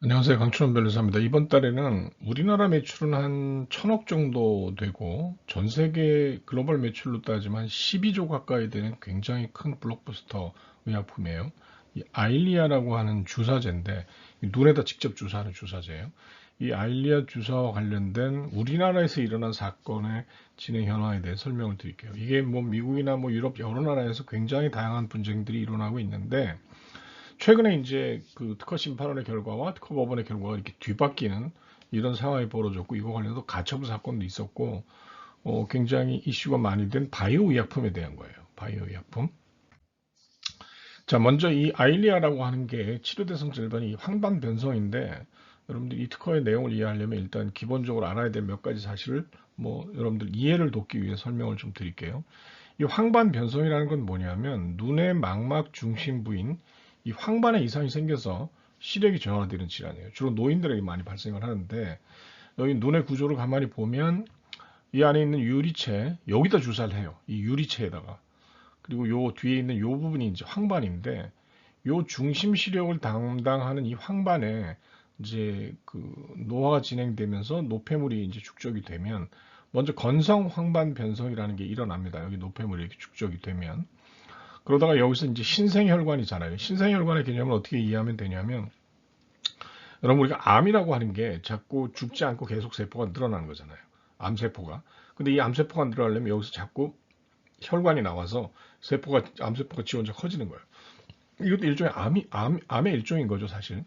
안녕하세요. 강춘원 변호사입니다. 이번 달에는 우리나라 매출은 한 1000억 정도 되고 전 세계 글로벌 매출로 따지면 12조 가까이 되는 굉장히 큰 블록버스터 의약품이에요. 이 아일리아라고 하는 주사제인데 눈에다 직접 주사하는 주사제예요. 이 아일리아 주사와 관련된 우리나라에서 일어난 사건의 진행 현황에 대해 설명을 드릴게요. 이게 뭐 미국이나 뭐 유럽 여러 나라에서 굉장히 다양한 분쟁들이 일어나고 있는데 최근에 이제 그 특허 심판원의 결과와 특허 법원의 결과가 이렇게 뒤바뀌는 이런 상황이 벌어졌고 이거 관련해서 가처분 사건도 있었고 굉장히 이슈가 많이 된 바이오 의약품에 대한 거예요. 바이오 의약품. 자, 먼저 이 아일리아라고 하는 게 치료대상 질환이 황반 변성인데 여러분들 이 특허의 내용을 이해하려면 일단 기본적으로 알아야 될 몇 가지 사실을 뭐 여러분들 이해를 돕기 위해 설명을 좀 드릴게요. 이 황반 변성이라는 건 뭐냐면 눈의 망막 중심 부인 이 황반에 이상이 생겨서 시력이 저하되는 질환이에요. 주로 노인들에게 많이 발생을 하는데 여기 눈의 구조를 가만히 보면 이 안에 있는 유리체 여기다 주사를 해요. 이 유리체에다가 그리고 요 뒤에 있는 요 부분이 이제 황반인데 요 중심 시력을 담당하는 이 황반에 이제 그 노화가 진행되면서 노폐물이 이제 축적이 되면 먼저 건성 황반 변성이라는 게 일어납니다. 여기 노폐물이 이렇게 축적이 되면 그러다가 여기서 이제 신생혈관이잖아요. 신생혈관의 개념을 어떻게 이해하면 되냐면 여러분 우리가 암이라고 하는 게 자꾸 죽지 않고 계속 세포가 늘어나는 거잖아요. 암세포가. 근데 이 암세포가 늘어나려면 여기서 자꾸 혈관이 나와서 암세포가 지 혼자 커지는 거예요. 이것도 일종의 암의 일종인 거죠, 사실.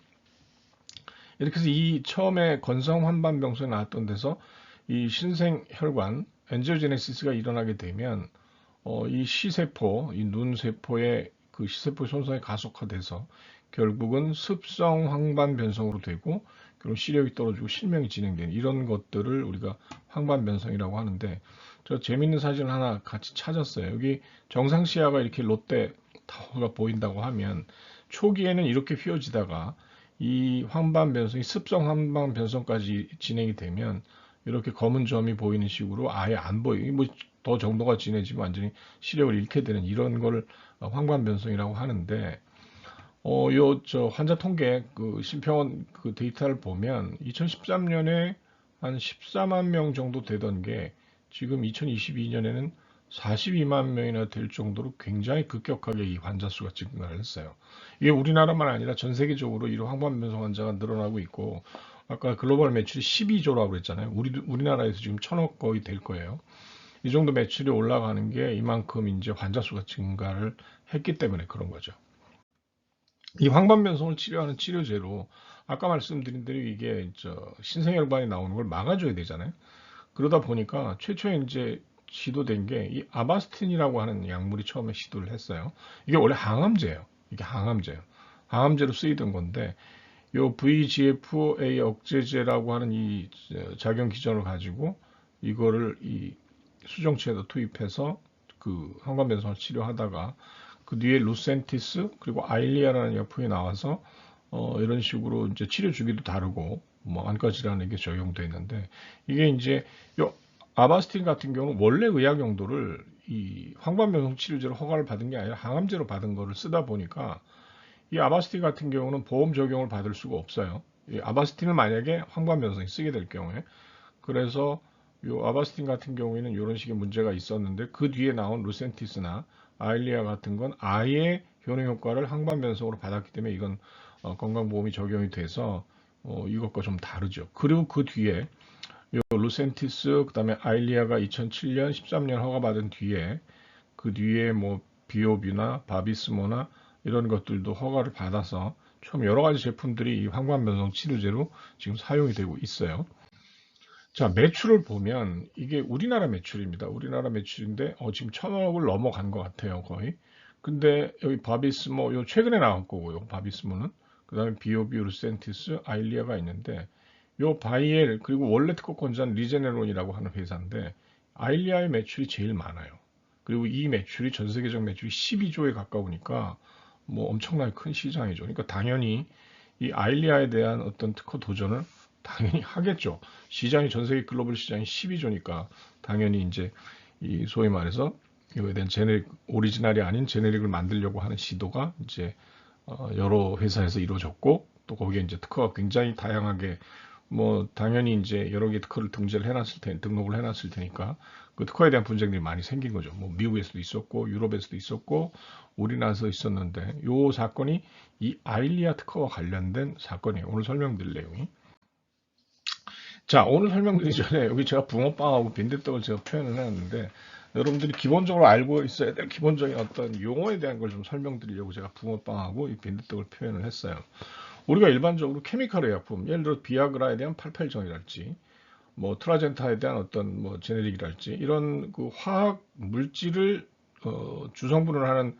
이렇게 해서 이 처음에 건성 환반병소에 나왔던 데서 이 신생혈관, 엔지오제네시스가 일어나게 되면 이 시세포, 이 눈세포의 그 시세포 손상이 가속화돼서 결국은 습성 황반 변성으로 되고 결국 시력이 떨어지고 실명이 진행되는 이런 것들을 우리가 황반 변성이라고 하는데 저 재밌는 사진 하나 같이 찾았어요. 여기 정상 시야가 이렇게 롯데 타워가 보인다고 하면 초기에는 이렇게 휘어지다가 이 황반 변성이 습성 황반 변성까지 진행이 되면 이렇게 검은 점이 보이는 식으로 아예 안 보여요. 뭐더 정도가 진해지면 완전히 시력을 잃게 되는 이런 걸 황반 변성이라고 하는데 요 저 환자 통계 그 심평원 그 데이터를 보면 2013년에 한 14만 명 정도 되던 게 지금 2022년에는 42만 명이나 될 정도로 굉장히 급격하게 이 환자 수가 증가를 했어요. 이게 우리나라만 아니라 전 세계적으로 이런 황반변성 환자가 늘어나고 있고 아까 글로벌 매출이 12조라고 그랬잖아요. 우리나라에서 지금 1000억 거의 될 거예요. 이 정도 매출이 올라가는 게 이만큼 이제 환자 수가 증가를 했기 때문에 그런 거죠. 이 황반변성을 치료하는 치료제로 아까 말씀드린 대로 이게 신생혈관이 나오는 걸 막아줘야 되잖아요. 그러다 보니까 최초에 이제 시도된 게 이 아바스틴이라고 하는 약물이 처음에 시도를 했어요. 이게 원래 항암제예요. 이게 항암제예요. 항암제로 쓰이던 건데 요 VEGF-A 억제제라고 하는 이 작용 기전을 가지고 이거를 이 수정체에다 투입해서 그 항암변성을 치료하다가 그 뒤에 루센티스 그리고 아일리아라는 약품이 나와서 이런 식으로 이제 치료 주기도 다르고 뭐 안과 질환에게 적용돼 있는데 이게 이제 요 아바스틴 같은 경우는 원래 의학 용도를 이 황반변성 치료제로 허가를 받은 게 아니라 항암제로 받은 거를 쓰다 보니까 이 아바스틴 같은 경우는 보험 적용을 받을 수가 없어요. 이 아바스틴을 만약에 황반변성이 쓰게 될 경우에 그래서 요 아바스틴 같은 경우에는 이런 식의 문제가 있었는데 그 뒤에 나온 루센티스나 아일리아 같은 건 아예 효능 효과를 항반 변성으로 받았기 때문에 이건 건강보험이 적용이 돼서 이것과 좀 다르죠. 그리고 그 뒤에 요 루센티스 그다음에 아일리아가 2007년 13년 허가받은 뒤에 그 뒤에 뭐 비오비나 바비스모나 이런 것들도 허가를 받아서 총 여러 가지 제품들이 이 항반 변성 치료제로 지금 사용이 되고 있어요. 자, 매출을 보면 이게 우리나라 매출입니다. 우리나라 매출인데 지금 1000억을 넘어간 것 같아요, 거의. 근데 여기 바비스모, 요 최근에 나온 거고요, 바비스모는. 그 다음에 비오비오 루센티스, 아일리아가 있는데 요 바이엘 그리고 원래 특허권자는 리제네론이라고 하는 회사인데 아일리아의 매출이 제일 많아요. 그리고 이 매출이 전 세계적 매출이 12조에 가까우니까 뭐 엄청나게 큰 시장이죠. 그러니까 당연히 이 아일리아에 대한 어떤 특허 도전을 당연히 하겠죠. 시장이 전 세계 글로벌 시장이 12조니까 당연히 이제 이 소위 말해서 이거에 대한 제네릭 오리지널이 아닌 제네릭을 만들려고 하는 시도가 이제 여러 회사에서 이루어졌고 또 거기에 이제 특허가 굉장히 다양하게 뭐 당연히 이제 여러 개 특허를 등록을 해놨을 테니까 그 특허에 대한 분쟁들이 많이 생긴 거죠. 뭐 미국에서도 있었고 유럽에서도 있었고 우리나라에서 있었는데 요 사건이 이 아일리아 특허와 관련된 사건이에요. 오늘 설명드릴 내용이. 자, 오늘 설명드리기 전에 여기 제가 붕어빵하고 빈대떡을 제가 표현을 해놨는데 여러분들이 기본적으로 알고 있어야 될 기본적인 어떤 용어에 대한 걸 좀 설명드리려고 제가 붕어빵하고 이 빈대떡을 표현을 했어요. 우리가 일반적으로 케미컬 의약품, 예를 들어 비아그라에 대한 88정이랄지, 뭐 트라젠타에 대한 어떤 뭐 제네릭이랄지 이런 그 화학 물질을 주성분을 하는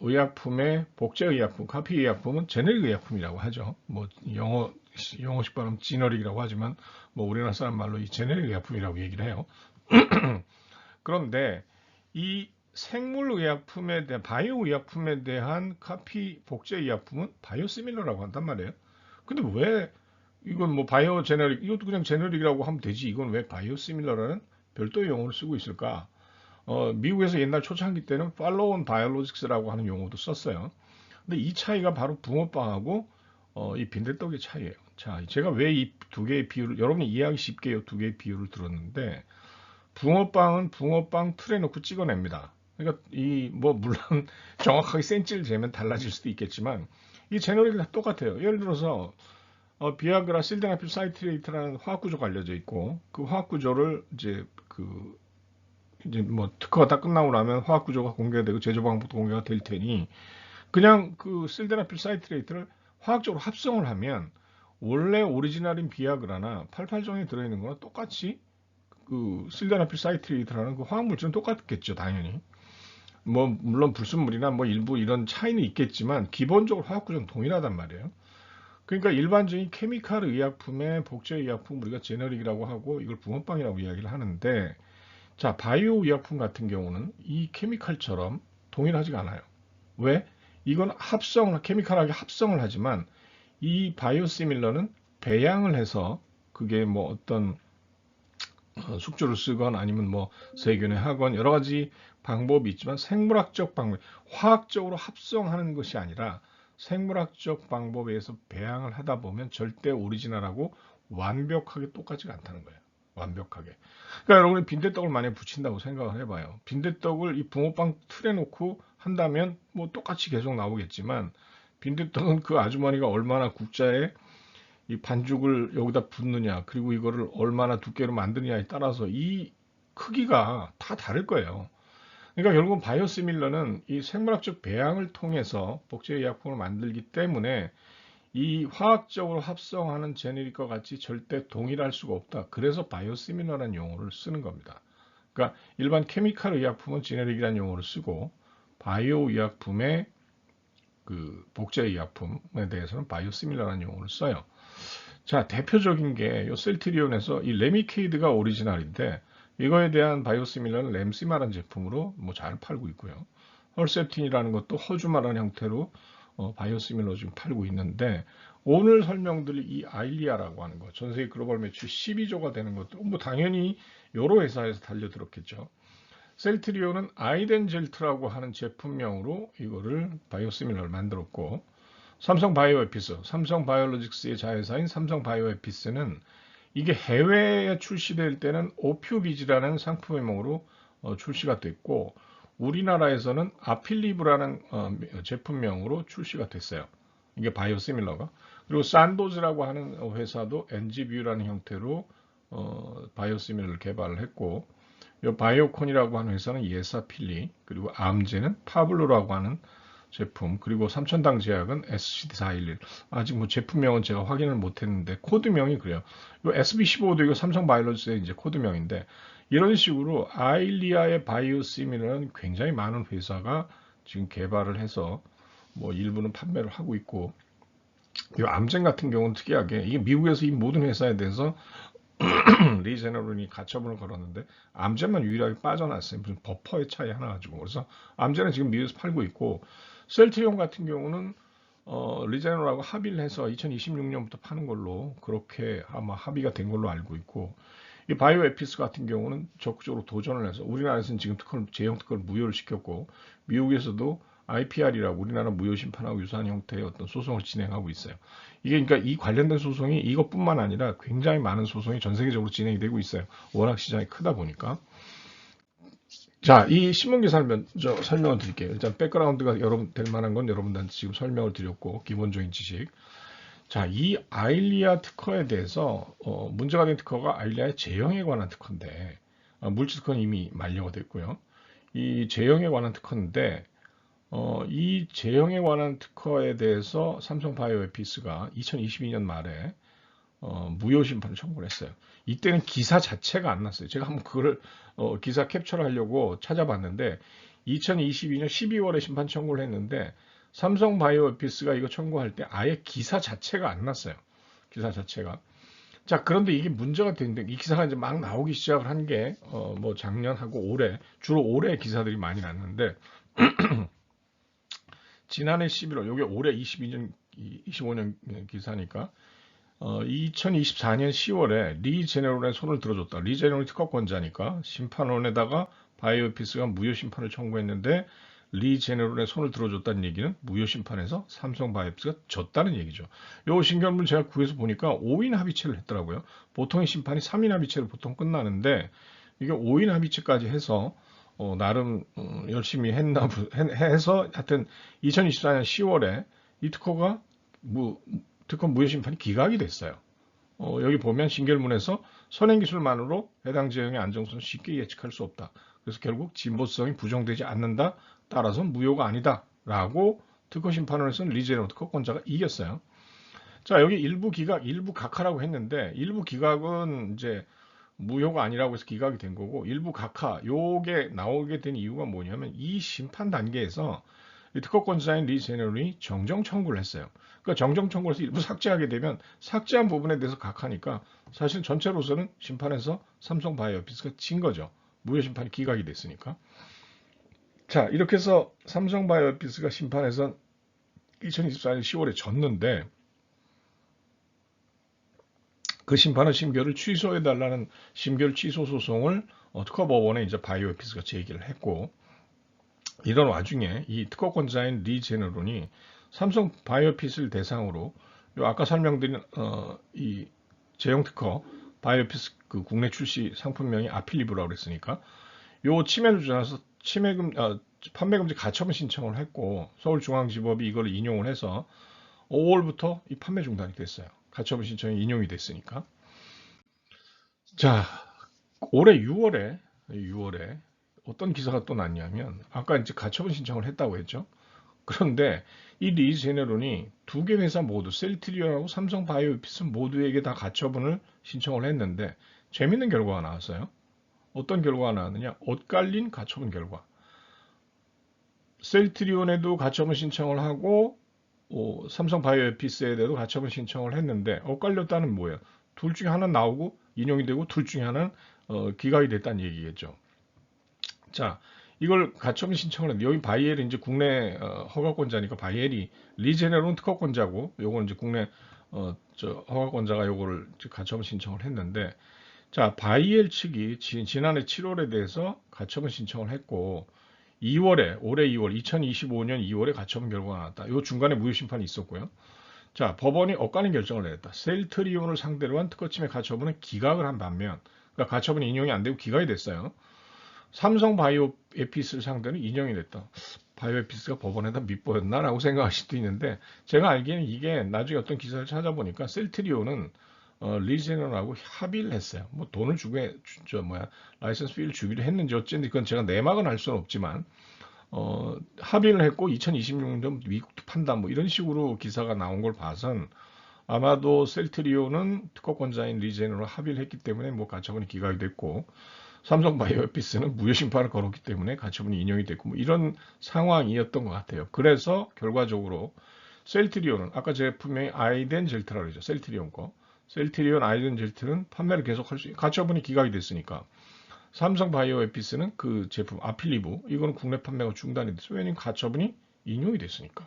의약품의 복제 의약품, 카피 의약품은 제네릭 의약품이라고 하죠. 뭐 영어식 발음 지너릭이라고 하지만 뭐 우리나라 사람 말로 이 제네릭 의약품이라고 얘기를 해요. 그런데 이 생물의약품에 대한 바이오의약품에 대한 카피 복제 의약품은 바이오시밀러라고 한단 말이에요. 근데 왜 이건 뭐 바이오 제너릭 이것도 그냥 제너릭이라고 하면 되지 이건 왜 바이오시밀러라는 별도의 용어를 쓰고 있을까? 미국에서 옛날 초창기 때는 팔로우 온 바이올로직스라고 하는 용어도 썼어요. 근데 이 차이가 바로 붕어빵하고 이 빈대떡의 차이예요. 자, 제가 왜 이 두 개의 비율을 여러분이 이해하기 쉽게 이 두 개의 비율을 들었는데 붕어빵은 붕어빵 틀에 놓고 찍어냅니다. 그러니까 이 뭐 물론 정확하게 센치를 재면 달라질 수도 있겠지만 이 제너릭이 다 똑같아요. 예를 들어서 비아그라 실데나필 사이트레이트라는 화학 구조가 알려져 있고 그 화학 구조를 이제 뭐 특허가 다 끝나고 나면 화학 구조가 공개가 되고 제조 방법도 공개가 될 테니 그냥 그 실데나필 사이트레이트를 화학적으로 합성을 하면 원래 오리지널인 비아그라나 88종에 들어있는 거랑 똑같이 그 실데나필 사이트레이트라는 그 화학 물질은 똑같겠죠, 당연히. 뭐 물론 불순물이나 뭐 일부 이런 차이는 있겠지만 기본적으로 화학 구조는 동일하단 말이에요. 그러니까 일반적인 케미칼 의약품의 복제 의약품 우리가 제너릭이라고 하고 이걸 붕어빵이라고 이야기를 하는데 자 바이오 의약품 같은 경우는 이 케미칼처럼 동일하지가 않아요. 왜? 이건 케미칼하게 합성을 하지만 이 바이오시밀러는 배양을 해서 그게 뭐 어떤 숙주를 쓰건 아니면 뭐 세균에 하건 여러 가지 방법이 있지만 생물학적 방법, 화학적으로 합성하는 것이 아니라 생물학적 방법에 의해서 배양을 하다 보면 절대 오리지널하고 완벽하게 똑같지가 않다는 거예요. 완벽하게. 그러니까 여러분이 빈대떡을 만약에 붙인다고 생각을 해봐요. 빈대떡을 이 붕어빵 틀에 놓고 한다면 뭐 똑같이 계속 나오겠지만 빈대떡은 그 아주머니가 얼마나 국자에 이 반죽을 여기다 붓느냐 그리고 이거를 얼마나 두께로 만드느냐에 따라서 이 크기가 다 다를 거예요. 그러니까 결국은 바이오시밀러는 이 생물학적 배양을 통해서 복제 의약품을 만들기 때문에 이 화학적으로 합성하는 제네릭과 같이 절대 동일할 수가 없다. 그래서 바이오시밀러라는 용어를 쓰는 겁니다. 그러니까 일반 케미칼 의약품은 제네릭이라는 용어를 쓰고 바이오 의약품의 그 복제 의약품에 대해서는 바이오시밀러라는 용어를 써요. 자, 대표적인 게 이 셀트리온에서 이 레미케이드가 오리지널인데 이거에 대한 바이오시밀러는 램시마라는 제품으로 뭐 잘 팔고 있고요. 헐셉틴이라는 것도 허주마라는 형태로 바이오시밀러 지금 팔고 있는데 오늘 설명드릴 이 아일리아라고 하는 거, 전 세계 글로벌 매출 12조가 되는 것도 뭐 당연히 여러 회사에서 달려들었겠죠. 셀트리온은 아이덴젤트라고 하는 제품명으로 이거를 바이오시밀러를 만들었고 삼성 바이오에피스, 삼성 바이오로직스의 자회사인 삼성 바이오에피스는 이게 해외에 출시될 때는 오퓨비즈라는 상품명으로 출시가 됐고 우리나라에서는 아필리브라는 제품명으로 출시가 됐어요. 이게 바이오시밀러가. 그리고 산도즈라고 하는 회사도 NG뷰라는 형태로 바이오시밀러를 개발을 했고 이 바이오콘이라고 하는 회사는 예사필리 그리고 암제는 파블로라고 하는 제품 그리고 삼천당 제약은 SCD411 아직 뭐 제품명은 제가 확인을 못했는데 코드명이 그래요. 이 SB15도 이거 삼성 바이오로직스의 이제 코드명인데 이런 식으로 아일리아의 바이오시밀러는 굉장히 많은 회사가 지금 개발을 해서 뭐 일부는 판매를 하고 있고 이 암젠 같은 경우는 특이하게 이게 미국에서 이 모든 회사에 대해서 리제너론이 가처분을 걸었는데 암젠만 유일하게 빠져났어요. 무슨 버퍼의 차이 하나 가지고. 그래서 암젠은 지금 미국에서 팔고 있고 셀트리온 같은 경우는 리제너하고 합의를 해서 2026년부터 파는 걸로 그렇게 아마 합의가 된 걸로 알고 있고 이 바이오에피스 같은 경우는 적극적으로 도전을 해서 우리나라에서는 지금 제형 특허를 무효를 시켰고 미국에서도 IPR이라고 우리나라 무효심판하고 유사한 형태의 어떤 소송을 진행하고 있어요. 이게 그러니까 이 관련된 소송이 이것뿐만 아니라 굉장히 많은 소송이 전 세계적으로 진행이 되고 있어요. 워낙 시장이 크다 보니까. 자, 이 신문기사를 먼저 설명을 드릴게요. 일단 백그라운드가 여러분 될 만한 건 여러분들한테 지금 설명을 드렸고 기본적인 지식. 자, 이 아일리아 특허에 대해서 문제가 된 특허가 아일리아의 제형에 관한 특허인데 물질 특허는 이미 만료가 됐고요. 이 제형에 관한 특허인데 이 제형에 관한 특허에 대해서 삼성 바이오에피스가 2022년 말에 무효 심판을 청구를 했어요. 이때는 기사 자체가 안 났어요. 제가 한번 그거를 기사 캡처를 하려고 찾아봤는데 2022년 12월에 심판 청구를 했는데 삼성 바이오에피스가 이거 청구할 때 아예 기사 자체가 안 났어요. 기사 자체가. 자, 그런데 이게 문제가 되는데 이 기사가 이제 막 나오기 시작을 한 게 뭐 작년하고 올해 주로 올해 기사들이 많이 났는데 지난해 11월 요게 올해 22년 25년 기사니까 2024년 10월에 리 제네럴의 손을 들어줬다. 리 제네럴이 특허권자니까 심판원에다가 바이오피스가 무효 심판을 청구했는데 리 제네럴의 손을 들어줬다는 얘기는 무효 심판에서 삼성 바이오피스가 졌다는 얘기죠. 요 신결문 제가 구해서 보니까 5인 합의체를 했더라고요. 보통의 심판이 3인 합의체로 보통 끝나는데 이게 5인 합의체까지 해서 나름 열심히 해서 하여튼 2024년 10월에 이 특허가 특허 무효 심판이 기각이 됐어요. 여기 보면 신결문에서 선행기술만으로 해당 제형의 안정성을 쉽게 예측할 수 없다. 그래서 결국 진보성이 부정되지 않는다. 따라서 무효가 아니다. 라고 특허 심판원에서는 리제네로 특허권자가 이겼어요. 자, 여기 일부 기각, 일부 각하라고 했는데 일부 기각은 이제 무효가 아니라고 해서 기각이 된 거고 일부 각하 요게 나오게 된 이유가 뭐냐면 이 심판 단계에서 특허권자인 리 제너럴이 정정 청구를 했어요. 그러니까 정정 청구를 해서 일부 삭제하게 되면 삭제한 부분에 대해서 각하니까 사실 전체로서는 심판에서 삼성 바이오피스가 진 거죠. 무효 심판이 기각이 됐으니까. 자, 이렇게 해서 삼성 바이오피스가 심판에서 2024년 10월에 졌는데 그 심판은 심결을 취소해달라는 심결 취소 소송을 특허법원에 이제 바이오피스가 제기를 했고 이런 와중에 이 특허권자인 리 제너론이 삼성 바이오피스를 대상으로 아까 설명드린 이 제형 특허 바이오피스 그 국내 출시 상품명이 아필리브라고 그랬으니까 요 침해를 주장해서 판매 금지 가처분 신청을 했고 서울중앙지법이 이걸 인용을 해서 5월부터 이 판매 중단이 됐어요. 가처분 신청이 인용이 됐으니까. 자, 올해 6월에 어떤 기사가 또 났냐면 아까 이제 가처분 신청을 했다고 했죠. 그런데 이 리 제네론이 두 개 회사 모두 셀트리온하고 삼성 바이오피스 모두에게 다 가처분을 신청을 했는데 재밌는 결과가 나왔어요. 어떤 결과가 나왔느냐? 엇갈린 가처분 결과. 셀트리온에도 가처분 신청을 하고 삼성 바이오피스에 대해도 가처분 신청을 했는데 엇갈렸다는 뭐예요? 둘 중에 하나 나오고 인용이 되고 둘 중에 하나는 기각이 됐다는 얘기겠죠. 자, 이걸 가처분 신청을 했는데 여기 바이엘이 이제 국내 허가권자니까 바이엘이 리제네론 특허권자고 요거는 이제 국내 허가권자가 요거를 가처분 신청을 했는데 자, 바이엘 측이 지난해 7월에 대해서 가처분 신청을 했고 2월에 올해 2월 2025년 2월에 가처분 결과가 나왔다. 요 중간에 무효 심판이 있었고요. 자, 법원이 엇갈린 결정을 내렸다. 셀트리온을 상대로 한 특허침해 가처분은 기각을 한 반면 그러니까 가처분이 인용이 안 되고 기각이 됐어요. 삼성 바이오에피스를 상대로 인용이 됐다. 바이오에피스가 법원에다 밑보였나라고 생각하실 수도 있는데 제가 알기에는 이게 나중에 어떤 기사를 찾아보니까 셀트리온은 리제너하고 합의를 했어요. 뭐 돈을 주고 라이선스 피를 주기로 했는지 어쨌든 그건 제가 내막은 알 수는 없지만 합의를 했고 2026년 미국도 판단 뭐 이런 식으로 기사가 나온 걸 봐선 아마도 셀트리온은 특허권자인 리제너와 합의를 했기 때문에 뭐 가처분이 기각이 됐고 삼성 바이오피스는 무효 심판을 걸었기 때문에 가처분이 인용이 됐고 뭐 이런 상황이었던 것 같아요. 그래서 결과적으로 셀트리온은 아까 제품명이 아이덴 젤트라고 그러죠. 셀트리온 거. 셀트리온 아이덴 젤트는 판매를 계속할 수 가처분이 기각이 됐으니까 삼성 바이오에피스는 그 제품 아필리브 이거는 국내 판매가 중단이 됐어요. 왜냐하면 가처분이 인용이 됐으니까.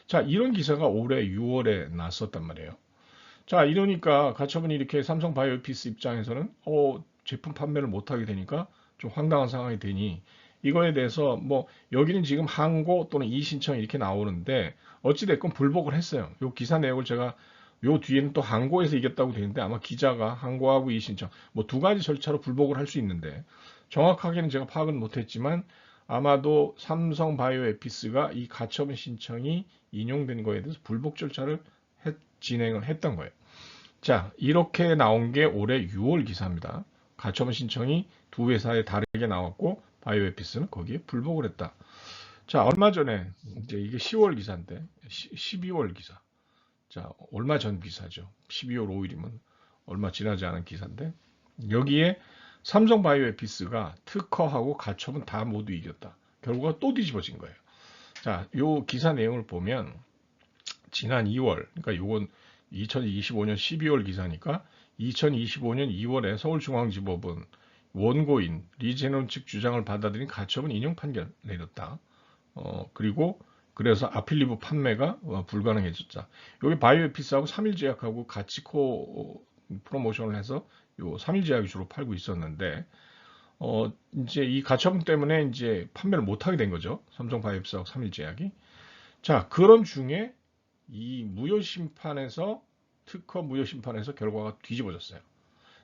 자, 이런 기사가 올해 6월에 났었단 말이에요. 자, 이러니까 가처분이 이렇게 삼성 바이오피스 입장에서는 제품 판매를 못하게 되니까 좀 황당한 상황이 되니 이거에 대해서 뭐 여기는 지금 항고 또는 이의신청 이렇게 나오는데 어찌됐건 불복을 했어요. 요 기사 내용을 제가 요 뒤에는 또 항고에서 이겼다고 되어 있는데 아마 기자가 항고하고 이의신청 뭐 두 가지 절차로 불복을 할 수 있는데 정확하게는 제가 파악은 못했지만 아마도 삼성 바이오에피스가 이 가처분 신청이 인용된 거에 대해서 불복 절차를 진행을 했던 거예요. 자, 이렇게 나온 게 올해 6월 기사입니다. 가처분 신청이 두 회사에 다르게 나왔고 바이오에피스는 거기에 불복을 했다. 자, 얼마 전에 이제 이게 10월 기사인데 12월 기사. 자, 얼마 전 기사죠. 12월 5일이면 얼마 지나지 않은 기사인데 여기에 삼성 바이오에피스가 특허하고 가처분 다 모두 이겼다. 결과가 또 뒤집어진 거예요. 자, 요 기사 내용을 보면 지난 2월, 그러니까 요건 2025년 12월 기사니까 2025년 2월에 서울중앙지법은 원고인 리제논 측 주장을 받아들인 가처분 인용 판결 내렸다. 그리고 그래서 아필리브 판매가 불가능해졌다. 여기 바이오에피스하고 3일 제약하고 같이 프로모션을 해서 요 3일 제약이 주로 팔고 있었는데 이제 이 가처분 때문에 이제 판매를 못 하게 된 거죠. 삼성 바이오에피스하고 3일 제약이. 자, 그런 중에 이 무효심판에서 특허 무효심판에서 결과가 뒤집어졌어요.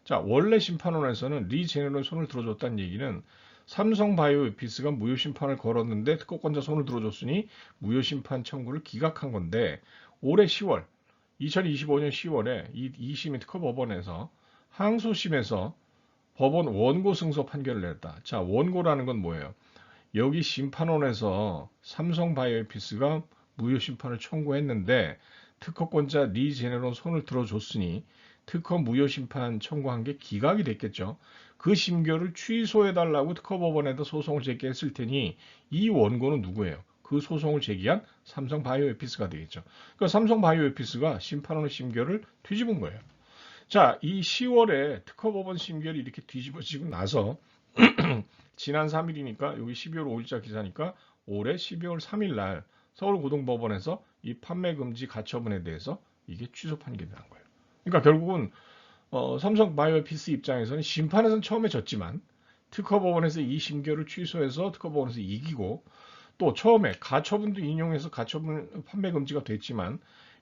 자, 원래 심판원에서는 리제네론이 손을 들어줬다는 얘기는 삼성 바이오에피스가 무효심판을 걸었는데 특허권자 손을 들어줬으니 무효심판 청구를 기각한 건데 올해 10월, 2025년 10월에 이 2심의 특허법원에서 항소심에서 법원 원고 승소 판결을 냈다. 자, 원고라는 건 뭐예요? 여기 심판원에서 삼성 바이오에피스가 무효심판을 청구했는데 특허권자 리제네론 손을 들어줬으니 특허 무효심판 청구한 게 기각이 됐겠죠. 그 심결을 취소해달라고 특허법원에다 소송을 제기했을 테니 이 원고는 누구예요? 그 소송을 제기한 삼성 바이오에피스가 되겠죠. 그러니까 삼성 바이오에피스가 심판원의 심결을 뒤집은 거예요. 자, 이 10월에 특허법원 심결이 이렇게 뒤집어지고 나서 지난 3일이니까 여기 12월 5일자 기사니까 올해 12월 3일 날 서울고등법원에서 이 판매 금지 가처분에 대해서 이게 취소 판결이 난 거예요. 그러니까 결국은 삼성 바이오피스 입장에서는 심판에서는 처음에 졌지만 특허법원에서 이 심결을 취소해서 특허법원에서 이기고 또 처음에 가처분도 인용해서 가처분 판매 금지가 됐지만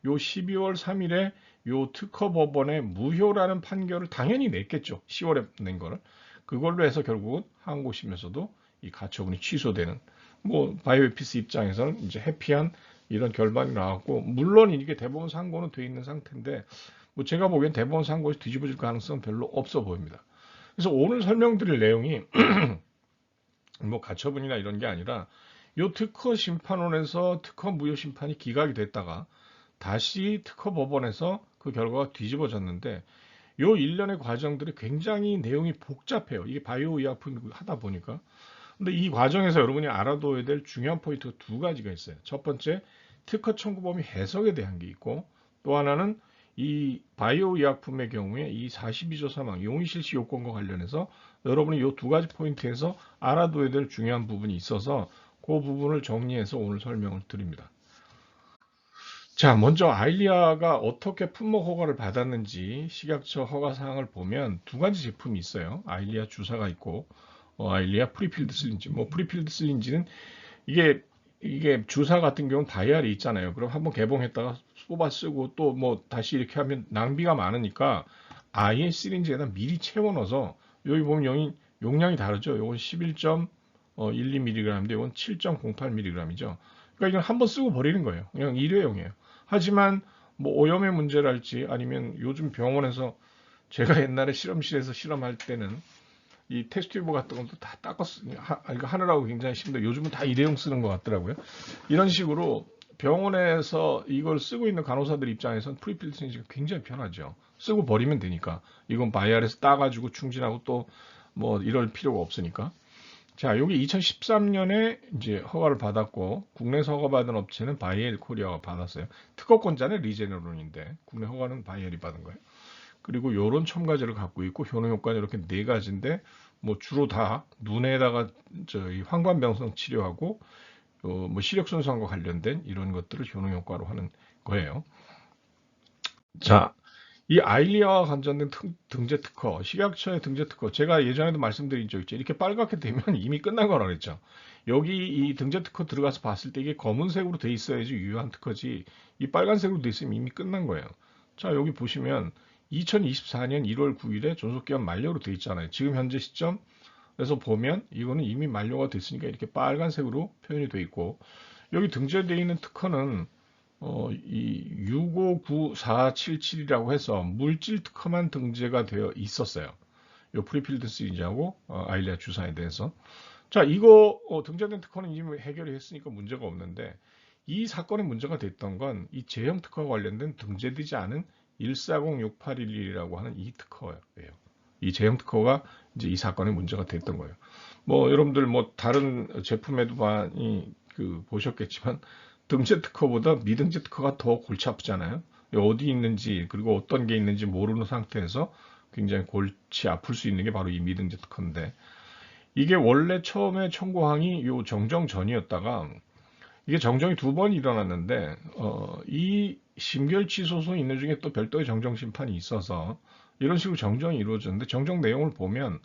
요 12월 3일에 요 특허법원의 무효라는 판결을 당연히 냈겠죠. 10월에 낸 거를. 그걸로 해서 결국은 항고심에서도 이 가처분이 취소되는 뭐 바이오에피스 입장에서는 이제 해피한 이런 결말이 나왔고 물론 이게 대법원 상고는 돼 있는 상태인데 뭐 제가 보기엔 대법원 상고에서 뒤집어질 가능성은 별로 없어 보입니다. 그래서 오늘 설명드릴 내용이 뭐 가처분이나 이런 게 아니라 요 특허 심판원에서 특허 무효 심판이 기각이 됐다가 다시 특허 법원에서 그 결과가 뒤집어졌는데 요 일련의 과정들이 굉장히 내용이 복잡해요. 이게 바이오 의약품 하다 보니까. 근데 이 과정에서 여러분이 알아둬야 될 중요한 포인트가 두 가지가 있어요. 첫 번째, 특허 청구 범위 해석에 대한 게 있고 또 하나는 이 바이오 의약품의 경우에 이 42조 사망 용의실시 요건과 관련해서 여러분이 이 두 가지 포인트에서 알아둬야 될 중요한 부분이 있어서 그 부분을 정리해서 오늘 설명을 드립니다. 자, 먼저 아일리아가 어떻게 품목 허가를 받았는지 식약처 허가 사항을 보면 두 가지 제품이 있어요. 아일리아 주사가 있고 아일리아 프리필드 슬린지. 뭐 프리필드 슬린지는 이게 주사 같은 경우는 다이알이 있잖아요. 그럼 한번 개봉했다가 뽑아 쓰고 또 뭐 다시 이렇게 하면 낭비가 많으니까 아예 시린지에다 미리 채워 넣어서 여기 보면 용량이 다르죠. 이건 11.12mg인데 이건 7.08mg이죠. 그러니까 이건 한번 쓰고 버리는 거예요. 그냥 일회용이에요. 하지만 뭐 오염의 문제랄지 아니면 요즘 병원에서 제가 옛날에 실험실에서 실험할 때는 이 테스트튜브 같은 것도 다 이거 하느라고 굉장히 힘들어요. 요즘은 다 일회용 쓰는 것 같더라고요. 이런 식으로 병원에서 이걸 쓰고 있는 간호사들 입장에서는 프리필드 슬린지가 굉장히 편하죠. 쓰고 버리면 되니까. 이건 바이알에서 따가지고 충진하고 또 뭐 이럴 필요가 없으니까. 자, 여기 2013년에 이제 허가를 받았고 국내에서 허가받은 업체는 바이엘 코리아가 받았어요. 특허권자는 리제네론인데 국내 허가는 바이엘이 받은 거예요. 그리고 요런 첨가제를 갖고 있고 효능 효과는 이렇게 네 가지인데 뭐 주로 다 눈에다가 저희 황반병성 치료하고 뭐 시력 손상과 관련된 이런 것들을 효능 효과로 하는 거예요. 자, 이 아일리아와 관련된 등재 특허, 식약처의 등재 특허, 제가 예전에도 말씀드린 적 있죠. 이렇게 빨갛게 되면 이미 끝난 거라 그랬죠. 여기 이 등재 특허 들어가서 봤을 때 이게 검은색으로 돼 있어야지 유효한 특허지, 이 빨간색으로 돼 있으면 이미 끝난 거예요. 자, 여기 보시면 2024년 1월 9일에 존속기간 만료로 돼 있잖아요. 지금 현재 시점에서 보면 이거는 이미 만료가 됐으니까 이렇게 빨간색으로 표현이 돼 있고, 여기 등재되어 있는 특허는 이 659477이라고 해서 물질 특허만 등재가 되어 있었어요. 요 프리필드 시리즈하고 아일리아 주사에 대해서. 자, 이거 등재된 특허는 이미 해결이 했으니까 문제가 없는데, 이 사건의 문제가 됐던 건 이 제형 특허와 관련된 등재되지 않은 1406811이라고 하는 이 특허예요. 이 제형 특허가 이제 이 사건의 문제가 됐던 거예요. 뭐 여러분들 뭐 다른 제품에도 많이 보셨겠지만 등재 특허보다 미등재 특허가 더 골치 아프잖아요. 어디 있는지 그리고 어떤 게 있는지 모르는 상태에서 굉장히 골치 아플 수 있는 게 바로 이 미등재 특허인데, 이게 원래 처음에 청구항이 요 정정 전이었다가 이게 정정이 2번 일어났는데 이 심결치 소송이 있는 중에 또 별도의 정정 심판이 있어서 이런 식으로 정정이 이루어졌는데, 정정 내용을 보면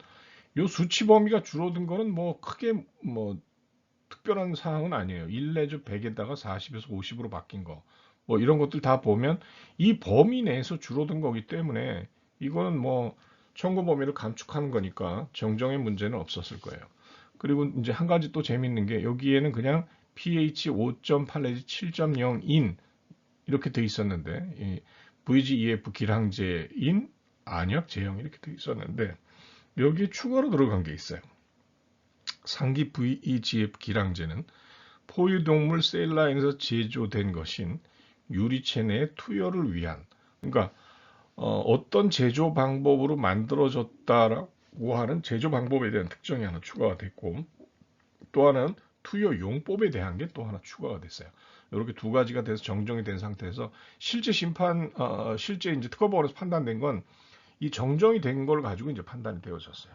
요 수치 범위가 줄어든 거는 뭐 크게 뭐 특별한 사항은 아니에요. 1 내지 100에다가 40에서 50으로 바뀐 거. 뭐 이런 것들 다 보면 이 범위 내에서 줄어든 거기 때문에 이거는 뭐 청구 범위를 감축하는 거니까 정정의 문제는 없었을 거예요. 그리고 이제 한 가지 또 재밌는 게 여기에는 그냥 pH 5.8 내지 7.0인 이렇게 돼 있었는데, 이 VGEF 기량제인 안약 제형 이렇게 돼 있었는데 여기 추가로 들어간 게 있어요. 상기 VEGF 기량제는 포유동물 셀라인에서 제조된 것인 유리체 내 투여를 위한, 그러니까 어떤 제조 방법으로 만들어졌다라고 하는 제조 방법에 대한 특정이 하나 추가가 됐고, 또 하나는 투여 용법에 대한 게 또 하나 추가가 됐어요. 이렇게 두 가지가 돼서 정정이 된 상태에서 실제 실제 이제 특허법원에서 판단된 건 이 정정이 된 걸 가지고 이제 판단이 되어졌어요.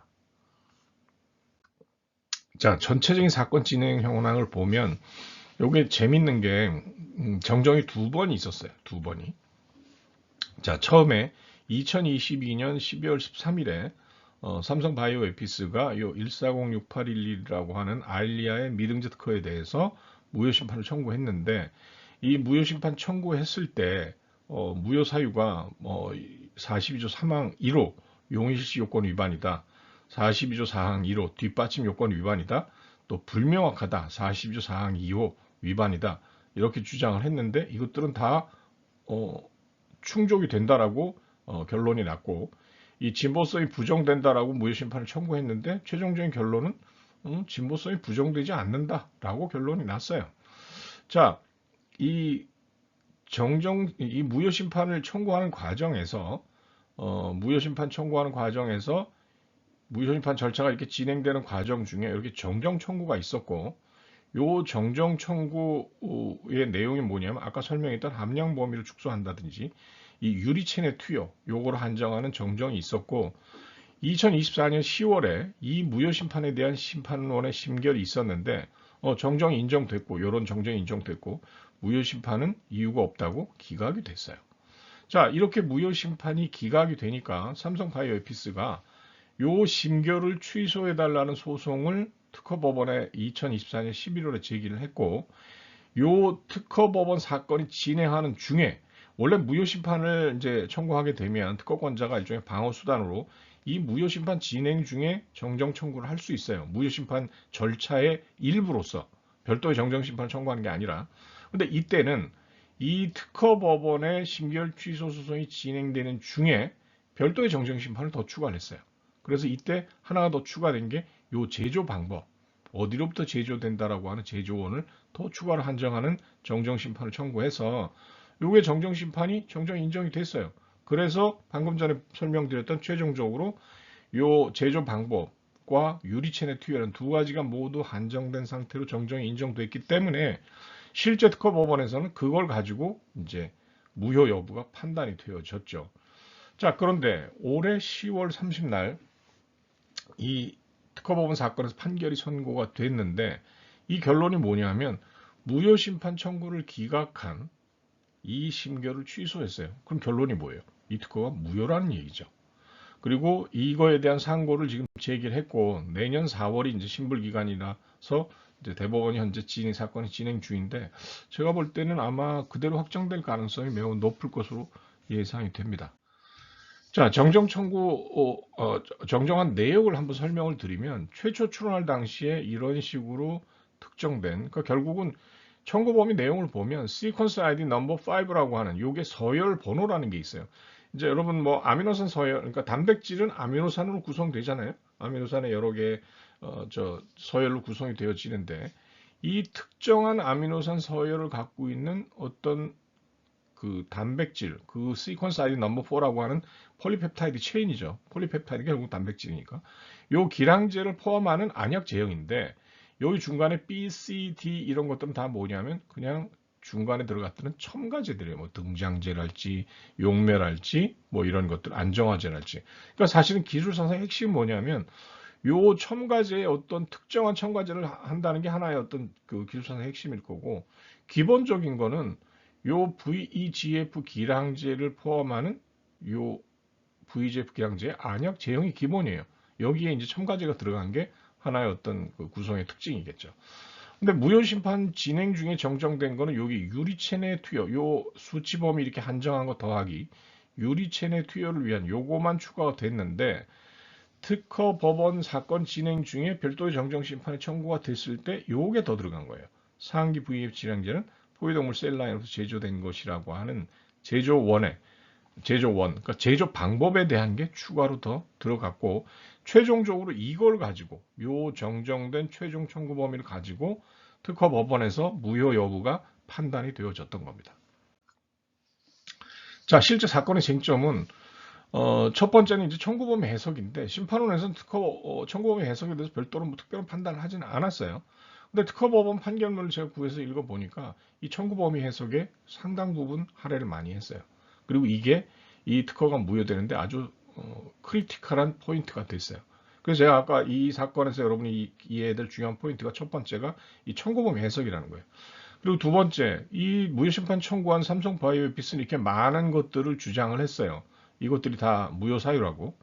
자, 전체적인 사건 진행 현황을 보면 요게 재밌는 게 정정이 2번이 있었어요. 2번이. 자, 처음에 2022년 12월 13일에 삼성 바이오 에피스가 요 1406811이라고 하는 아일리아의 미등재 특허에 대해서 무효 심판을 청구했는데, 이 무효 심판 청구했을 때 무효 사유가 42조 3항 1호 용의실시 요건 위반이다. 42조 4항 1호 뒷받침 요건 위반이다. 또 불명확하다. 42조 4항 2호 위반이다. 이렇게 주장을 했는데 이것들은 다 충족이 된다라고 결론이 났고, 이 진보성이 부정된다라고 무효 심판을 청구했는데 최종적인 결론은 진보성이 부정되지 않는다라고 결론이 났어요. 자, 이 무효 심판을 청구하는 과정에서 무효 심판 청구하는 과정에서 무효 심판 절차가 이렇게 진행되는 과정 중에 이렇게 정정 청구가 있었고, 요 정정 청구의 내용이 뭐냐면 아까 설명했던 함량 범위를 축소한다든지 이 유리체내 투여 요거를 한정하는 정정이 있었고, 2024년 10월에 이 무효 심판에 대한 심판원의 심결이 있었는데 정정이 인정됐고, 요런 정정이 인정됐고 무효 심판은 이유가 없다고 기각이 됐어요. 자, 이렇게 무효 심판이 기각이 되니까 삼성 바이오에피스가 요 심결을 취소해달라는 소송을 특허법원에 2024년 11월에 제기를 했고, 요 특허법원 사건이 진행하는 중에 원래 무효 심판을 이제 청구하게 되면 특허권자가 일종의 방어 수단으로 이 무효 심판 진행 중에 정정 청구를 할 수 있어요. 무효 심판 절차의 일부로서 별도의 정정 심판을 청구하는 게 아니라. 근데 이때는 이 특허법원의 심결 취소 소송이 진행되는 중에 별도의 정정 심판을 더 추가를 했어요. 그래서 이때 하나가 더 추가된 게 요 제조 방법, 어디로부터 제조된다라고 하는 제조원을 더 추가로 한정하는 정정 심판을 청구해서 요게 정정 심판이 정정 인정이 됐어요. 그래서 방금 전에 설명드렸던 최종적으로 요 제조 방법과 유리체내 투여는 두 가지가 모두 한정된 상태로 정정이 인정됐기 때문에 실제 특허법원에서는 그걸 가지고 이제 무효 여부가 판단이 되어졌죠. 자, 그런데 올해 10월 30날 이 특허법원 사건에서 판결이 선고가 됐는데, 이 결론이 뭐냐면 무효심판 청구를 기각한 이 심결을 취소했어요. 그럼 결론이 뭐예요? 이 특허가 무효라는 얘기죠. 그리고 이거에 대한 상고를 지금 제기를 했고 내년 4월이 이제 신불 기간이라서 이제 대법원이 현재 사건이 진행 중인데 제가 볼 때는 아마 그대로 확정될 가능성이 매우 높을 것으로 예상이 됩니다. 자, 정정한 내역을 한번 설명을 드리면 최초 출원할 당시에 이런 식으로 특정된, 그러니까 결국은 청구범위 내용을 보면 시퀀스 아이디 넘버 5라고 하는 요게 서열 번호라는 게 있어요. 이제 여러분 뭐 아미노산 서열, 그러니까 단백질은 아미노산으로 구성되잖아요. 아미노산의 여러 개 서열로 구성이 되어지는데 이 특정한 아미노산 서열을 갖고 있는 어떤 그 단백질, 그 시퀀스 아이디 넘버 4라고 하는 폴리펩타이드 체인이죠. 폴리펩타이드가 결국 단백질이니까. 요 기량제를 포함하는 안약 제형인데 여기 중간에 B, C, D 이런 것들은 다 뭐냐면 그냥 중간에 들어갔던 첨가제들이에요. 뭐 등장제랄지, 용매랄지, 뭐 이런 것들, 안정화제랄지. 그러니까 사실은 기술상의 핵심이 뭐냐면 요 첨가제의 어떤 특정한 첨가제를 한다는 게 하나의 어떤 그 기술상의 핵심일 거고 기본적인 거는 요 VEGF 기량제를 포함하는 요 VEGF 기량제의 안약 제형이 기본이에요. 여기에 이제 첨가제가 들어간 게 하나의 어떤 그 구성의 특징이겠죠. 근데 무효 심판 진행 중에 정정된 거는 여기 유리체내 투여, 요 수치 범위 이렇게 한정한 거 더하기 유리체내 투여를 위한 요거만 추가가 됐는데 특허 법원 사건 진행 중에 별도의 정정 심판이 청구가 됐을 때 요게 더 들어간 거예요. 상기 VF 질량제는 포유동물 셀라인으로서 제조된 것이라고 하는 제조원, 그러니까 제조 방법에 대한 게 추가로 더 들어갔고 최종적으로 이걸 가지고 요 정정된 최종 청구 범위를 가지고 특허 법원에서 무효 여부가 판단이 되어졌던 겁니다. 자, 실제 사건의 쟁점은 첫 번째는 이제 청구범위 해석인데 심판원에서는 청구범위 해석에 대해서 별도로 뭐 특별한 판단을 하지는 않았어요. 근데 특허법원 판결문을 제가 구해서 읽어보니까 이 청구범위 해석에 상당 부분 할애를 많이 했어요. 그리고 이게 이 특허가 무효되는데 아주 크리티컬한 포인트가 됐어요. 그래서 제가 아까 이 사건에서 여러분이 이해해야 될 중요한 포인트가 첫 번째가 이 청구범위 해석이라는 거예요. 그리고 두 번째, 이 무효심판 청구한 삼성바이오에피스는 이렇게 많은 것들을 주장을 했어요. 이것들이 다 무효 사유라고.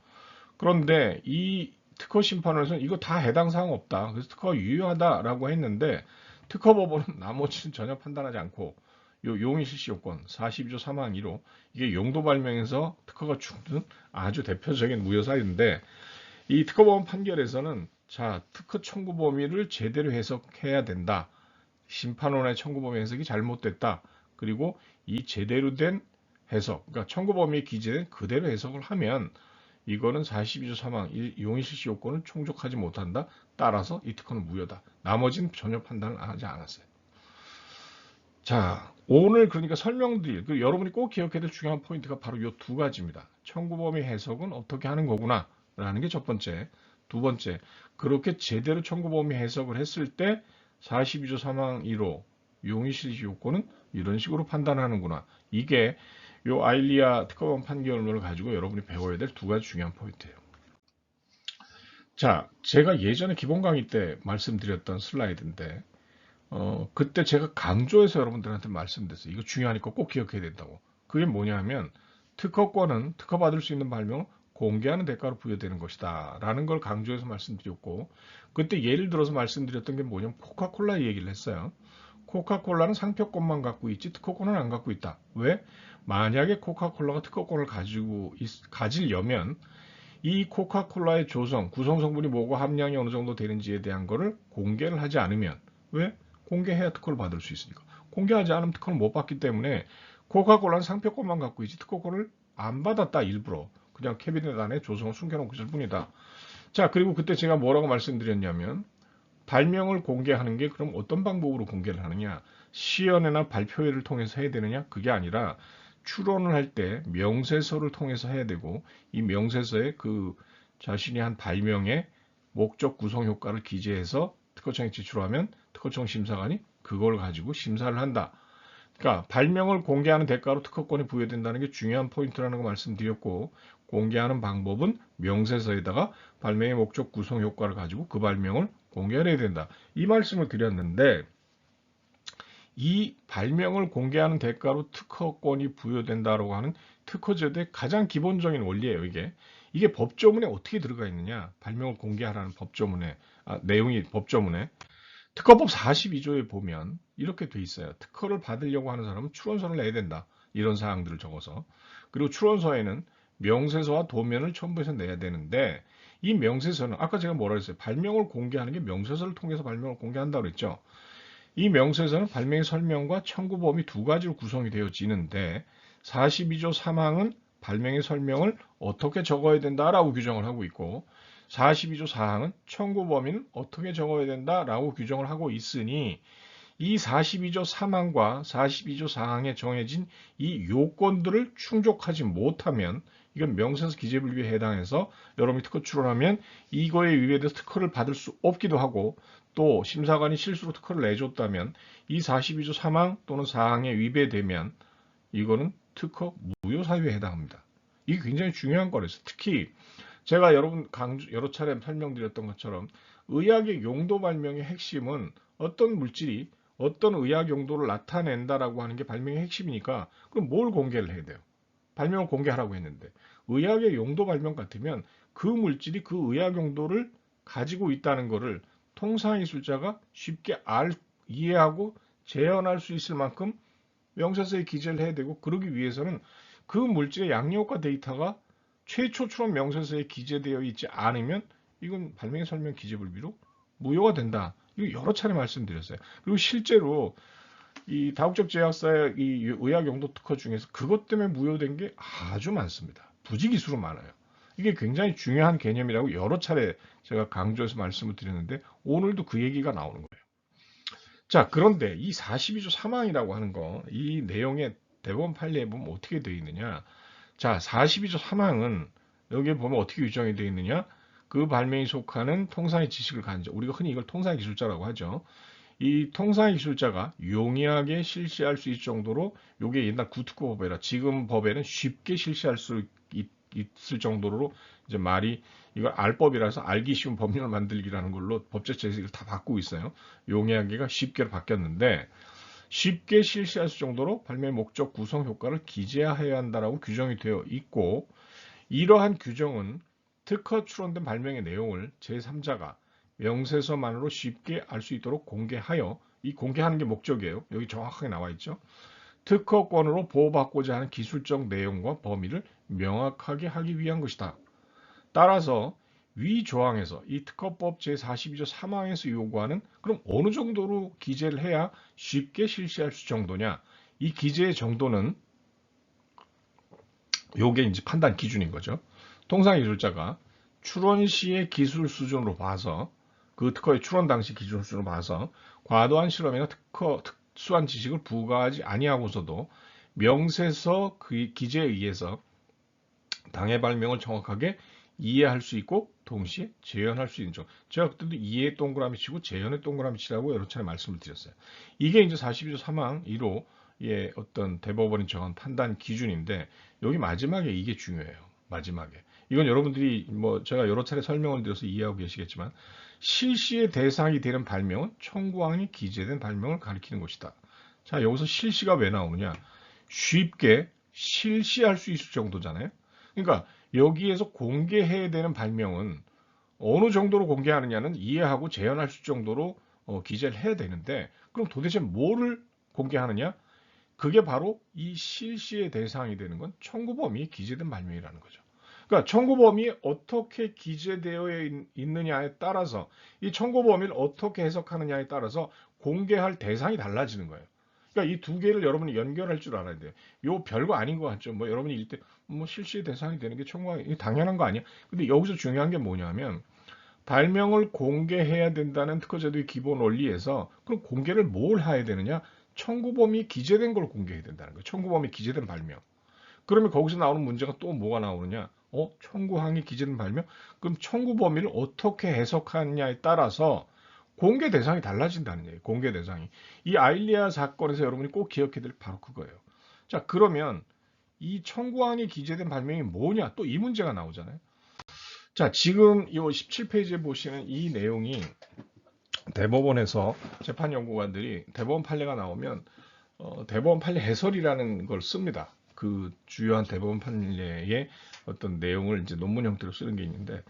그런데 이 특허 심판원에서는 이거 다 해당 사항 없다. 그래서 특허가 유효하다라고 했는데 특허법원은 나머지는 전혀 판단하지 않고 요 용의 실시 요건 42조 3항 2로 이게 용도 발명에서 특허가 주는 아주 대표적인 무효 사유인데 이 특허법원 판결에서는 자 특허 청구 범위를 제대로 해석해야 된다. 심판원의 청구 범위 해석이 잘못됐다. 그리고 이 제대로 된 해석, 그러니까 청구 범위에 기재된 그대로 해석을 하면 이거는 42조 3항 용의 실시 요건을 충족하지 못한다. 따라서 이 특허는 무효다. 나머지는 전혀 판단을 하지 않았어요. 자, 오늘 그러니까 설명드릴 여러분이 꼭 기억해야 될 중요한 포인트가 바로 이 두 가지입니다. 청구 범위 해석은 어떻게 하는 거구나 라는 게 첫 번째. 두 번째, 그렇게 제대로 청구 범위 해석을 했을 때 42조 3항 1호 용의 실시 요건은 이런 식으로 판단하는구나. 이게 요 아일리아 특허법 판결문을 가지고 여러분이 배워야 될 두 가지 중요한 포인트예요. 자, 제가 예전에 기본 강의 때 말씀드렸던 슬라이드인데 그때 제가 강조해서 여러분들한테 말씀드렸어요. 이거 중요하니까 꼭 기억해야 된다고. 그게 뭐냐면 특허권은 특허받을 수 있는 발명을 공개하는 대가로 부여되는 것이다 라는 걸 강조해서 말씀드렸고 그때 예를 들어서 말씀드렸던 게 뭐냐면 코카콜라 얘기를 했어요. 코카콜라는 상표권만 갖고 있지 특허권은 안 갖고 있다. 왜? 만약에 코카콜라가 특허권을 가지려면 이 코카콜라의 구성 성분이 뭐고 함량이 어느 정도 되는지에 대한 거를 공개를 하지 않으면 왜? 공개해야 특허를 받을 수 있으니까. 공개하지 않으면 특허를 못 받기 때문에 코카콜라는 상표권만 갖고 있지 특허권을 안 받았다 일부러. 그냥 캐비넷 안에 조성을 숨겨놓고 있을 뿐이다. 자, 그리고 그때 제가 뭐라고 말씀드렸냐면 발명을 공개하는 게 그럼 어떤 방법으로 공개를 하느냐? 시연회나 발표회를 통해서 해야 되느냐? 그게 아니라 추론을 할 때 명세서를 통해서 해야 되고 이 명세서에 그 자신이 한 발명의 목적 구성 효과를 기재해서 특허청에 제출하면 특허청 심사관이 그걸 가지고 심사를 한다. 그러니까 발명을 공개하는 대가로 특허권이 부여된다는 게 중요한 포인트라는 거 말씀드렸고 공개하는 방법은 명세서에다가 발명의 목적 구성 효과를 가지고 그 발명을 공개해야 된다. 이 말씀을 드렸는데 이 발명을 공개하는 대가로 특허권이 부여된다라고 하는 특허제도의 가장 기본적인 원리예요, 이게. 이게 법조문에 어떻게 들어가 있느냐? 발명을 공개하라는 법조문에, 내용이 법조문에. 특허법 42조에 보면 이렇게 돼 있어요. 특허를 받으려고 하는 사람은 출원서를 내야 된다. 이런 사항들을 적어서. 그리고 출원서에는 명세서와 도면을 첨부해서 내야 되는데 이 명세서는 아까 제가 뭐라 했어요? 발명을 공개하는 게 명세서를 통해서 발명을 공개한다고 그랬죠. 이 명세서는 발명의 설명과 청구 범위 두 가지로 구성이 되어지는데 42조 3항은 발명의 설명을 어떻게 적어야 된다라고 규정을 하고 있고 42조 4항은 청구 범위는 어떻게 적어야 된다라고 규정을 하고 있으니 이 42조 3항과 42조 4항에 정해진 이 요건들을 충족하지 못하면 이건 명세서 기재불비에 해당해서 여러분이 특허 출원하면 이거에 위배돼서 특허를 받을 수 없기도 하고 또 심사관이 실수로 특허를 내줬다면 이 42조 3항 또는 4항에 위배되면 이거는 특허 무효 사유에 해당합니다. 이게 굉장히 중요한 거라서 특히 제가 여러 차례 설명드렸던 것처럼 의학의 용도 발명의 핵심은 어떤 물질이 어떤 의학 용도를 나타낸다라고 하는 게 발명의 핵심이니까 그럼 뭘 공개를 해야 돼요? 발명을 공개하라고 했는데 의학의 용도 발명 같으면 그 물질이 그 의학 용도를 가지고 있다는 것을 통상이술자가 쉽게 이해하고 재현할 수 있을 만큼 명세서에 기재를 해야 되고 그러기 위해서는 그 물질의 양력과 데이터가 최초 출원 명세서에 기재되어 있지 않으면 이건 발명의 설명 기재불비로 무효가 된다. 이거 여러 차례 말씀드렸어요. 그리고 실제로 이 다국적 제약사의 이 의학 용도 특허 중에서 그것 때문에 무효된 게 아주 많습니다. 부지기수로 많아요. 이게 굉장히 중요한 개념이라고 여러 차례 제가 강조해서 말씀을 드렸는데 오늘도 그 얘기가 나오는 거예요. 자, 그런데 이 42조 3항이라고 하는 거, 이 내용의 대법원 판례에 보면 어떻게 되어 있느냐? 자, 42조 3항은 여기에 보면 어떻게 규정이 되어 있느냐? 그 발명이 속하는 통상의 지식을 가진 자, 우리가 흔히 이걸 통상의 기술자라고 하죠. 이 통상의 기술자가 용이하게 실시할 수 있을 정도로 요게 옛날 구특허법이라 지금 법에는 쉽게 실시할 수 있을 정도로 이제 말이 이걸 알법이라서 알기 쉬운 법률을 만들기라는 걸로 법적 제식을 다 바꾸고 있어요. 용이하게가 쉽게로 바뀌었는데 쉽게 실시할 수 정도로 발매 목적 구성 효과를 기재해야 한다라고 규정이 되어 있고 이러한 규정은 특허 출원된 발명의 내용을 제3자가 명세서만으로 쉽게 알 수 있도록 공개하여 이 공개하는 게 목적이에요. 여기 정확하게 나와 있죠. 특허권으로 보호받고자 하는 기술적 내용과 범위를 명확하게 하기 위한 것이다. 따라서 위 조항에서 이 특허법 제42조 3항에서 요구하는 그럼 어느 정도로 기재를 해야 쉽게 실시할 수 정도냐? 이 기재의 정도는 요게 이제 판단 기준인 거죠. 통상기술자가 출원 시의 기술 수준으로 봐서 그 특허의 출원 당시 기준 수준으로 봐서 과도한 실험이나 특수한 지식을 부과하지 아니하고서도 명세서 그 기재에 의해서 당해 발명을 정확하게 이해할 수 있고 동시에 재현할 수 있는 점. 제가 그때도 이해의 동그라미 치고 재현의 동그라미 치라고 여러 차례 말씀을 드렸어요. 이게 이제 42조 3항 1호 의 어떤 대법원이 정한 판단 기준인데 여기 마지막에 이게 중요해요. 마지막에. 이건 여러분들이 뭐 제가 여러 차례 설명을 드려서 이해하고 계시겠지만 실시의 대상이 되는 발명은 청구항이 기재된 발명을 가리키는 것이다. 자, 여기서 실시가 왜 나오느냐? 쉽게 실시할 수 있을 정도잖아요. 그러니까 여기에서 공개해야 되는 발명은 어느 정도로 공개하느냐는 이해하고 재현할 수 정도로 기재를 해야 되는데 그럼 도대체 뭐를 공개하느냐? 그게 바로 이 실시의 대상이 되는 건 청구 범위에 기재된 발명이라는 거죠. 그러니까 청구 범위에 어떻게 기재되어 있느냐에 따라서 이 청구 범위를 어떻게 해석하느냐에 따라서 공개할 대상이 달라지는 거예요. 그러니까 이 두 개를 여러분이 연결할 줄 알아야 돼요. 요 별거 아닌 것 같죠. 뭐 여러분이 일때 뭐 실시의 대상이 되는 게 청구가 당연한 거 아니야? 근데 여기서 중요한 게 뭐냐면 발명을 공개해야 된다는 특허제도의 기본 원리에서 그럼 공개를 뭘 해야 되느냐? 청구 범위 기재된 걸 공개해야 된다는 거예요. 청구 범위 기재된 발명. 그러면 거기서 나오는 문제가 또 뭐가 나오느냐? 청구항이 기재된 발명? 그럼 청구 범위를 어떻게 해석하느냐에 따라서 공개 대상이 달라진다는 얘기예요. 공개 대상이. 이 아일리아 사건에서 여러분이 꼭 기억해야 될 바로 그거예요. 자, 그러면 이 청구항이 기재된 발명이 뭐냐? 또 이 문제가 나오잖아요. 자, 지금 이 17페이지에 보시는 이 내용이 대법원에서 재판 연구관들이 대법원 판례가 나오면 대법원 판례 해설이라는 걸 씁니다. 그 주요한 대법원 판례의 어떤 내용을 이제 논문 형태로 쓰는 게 있는데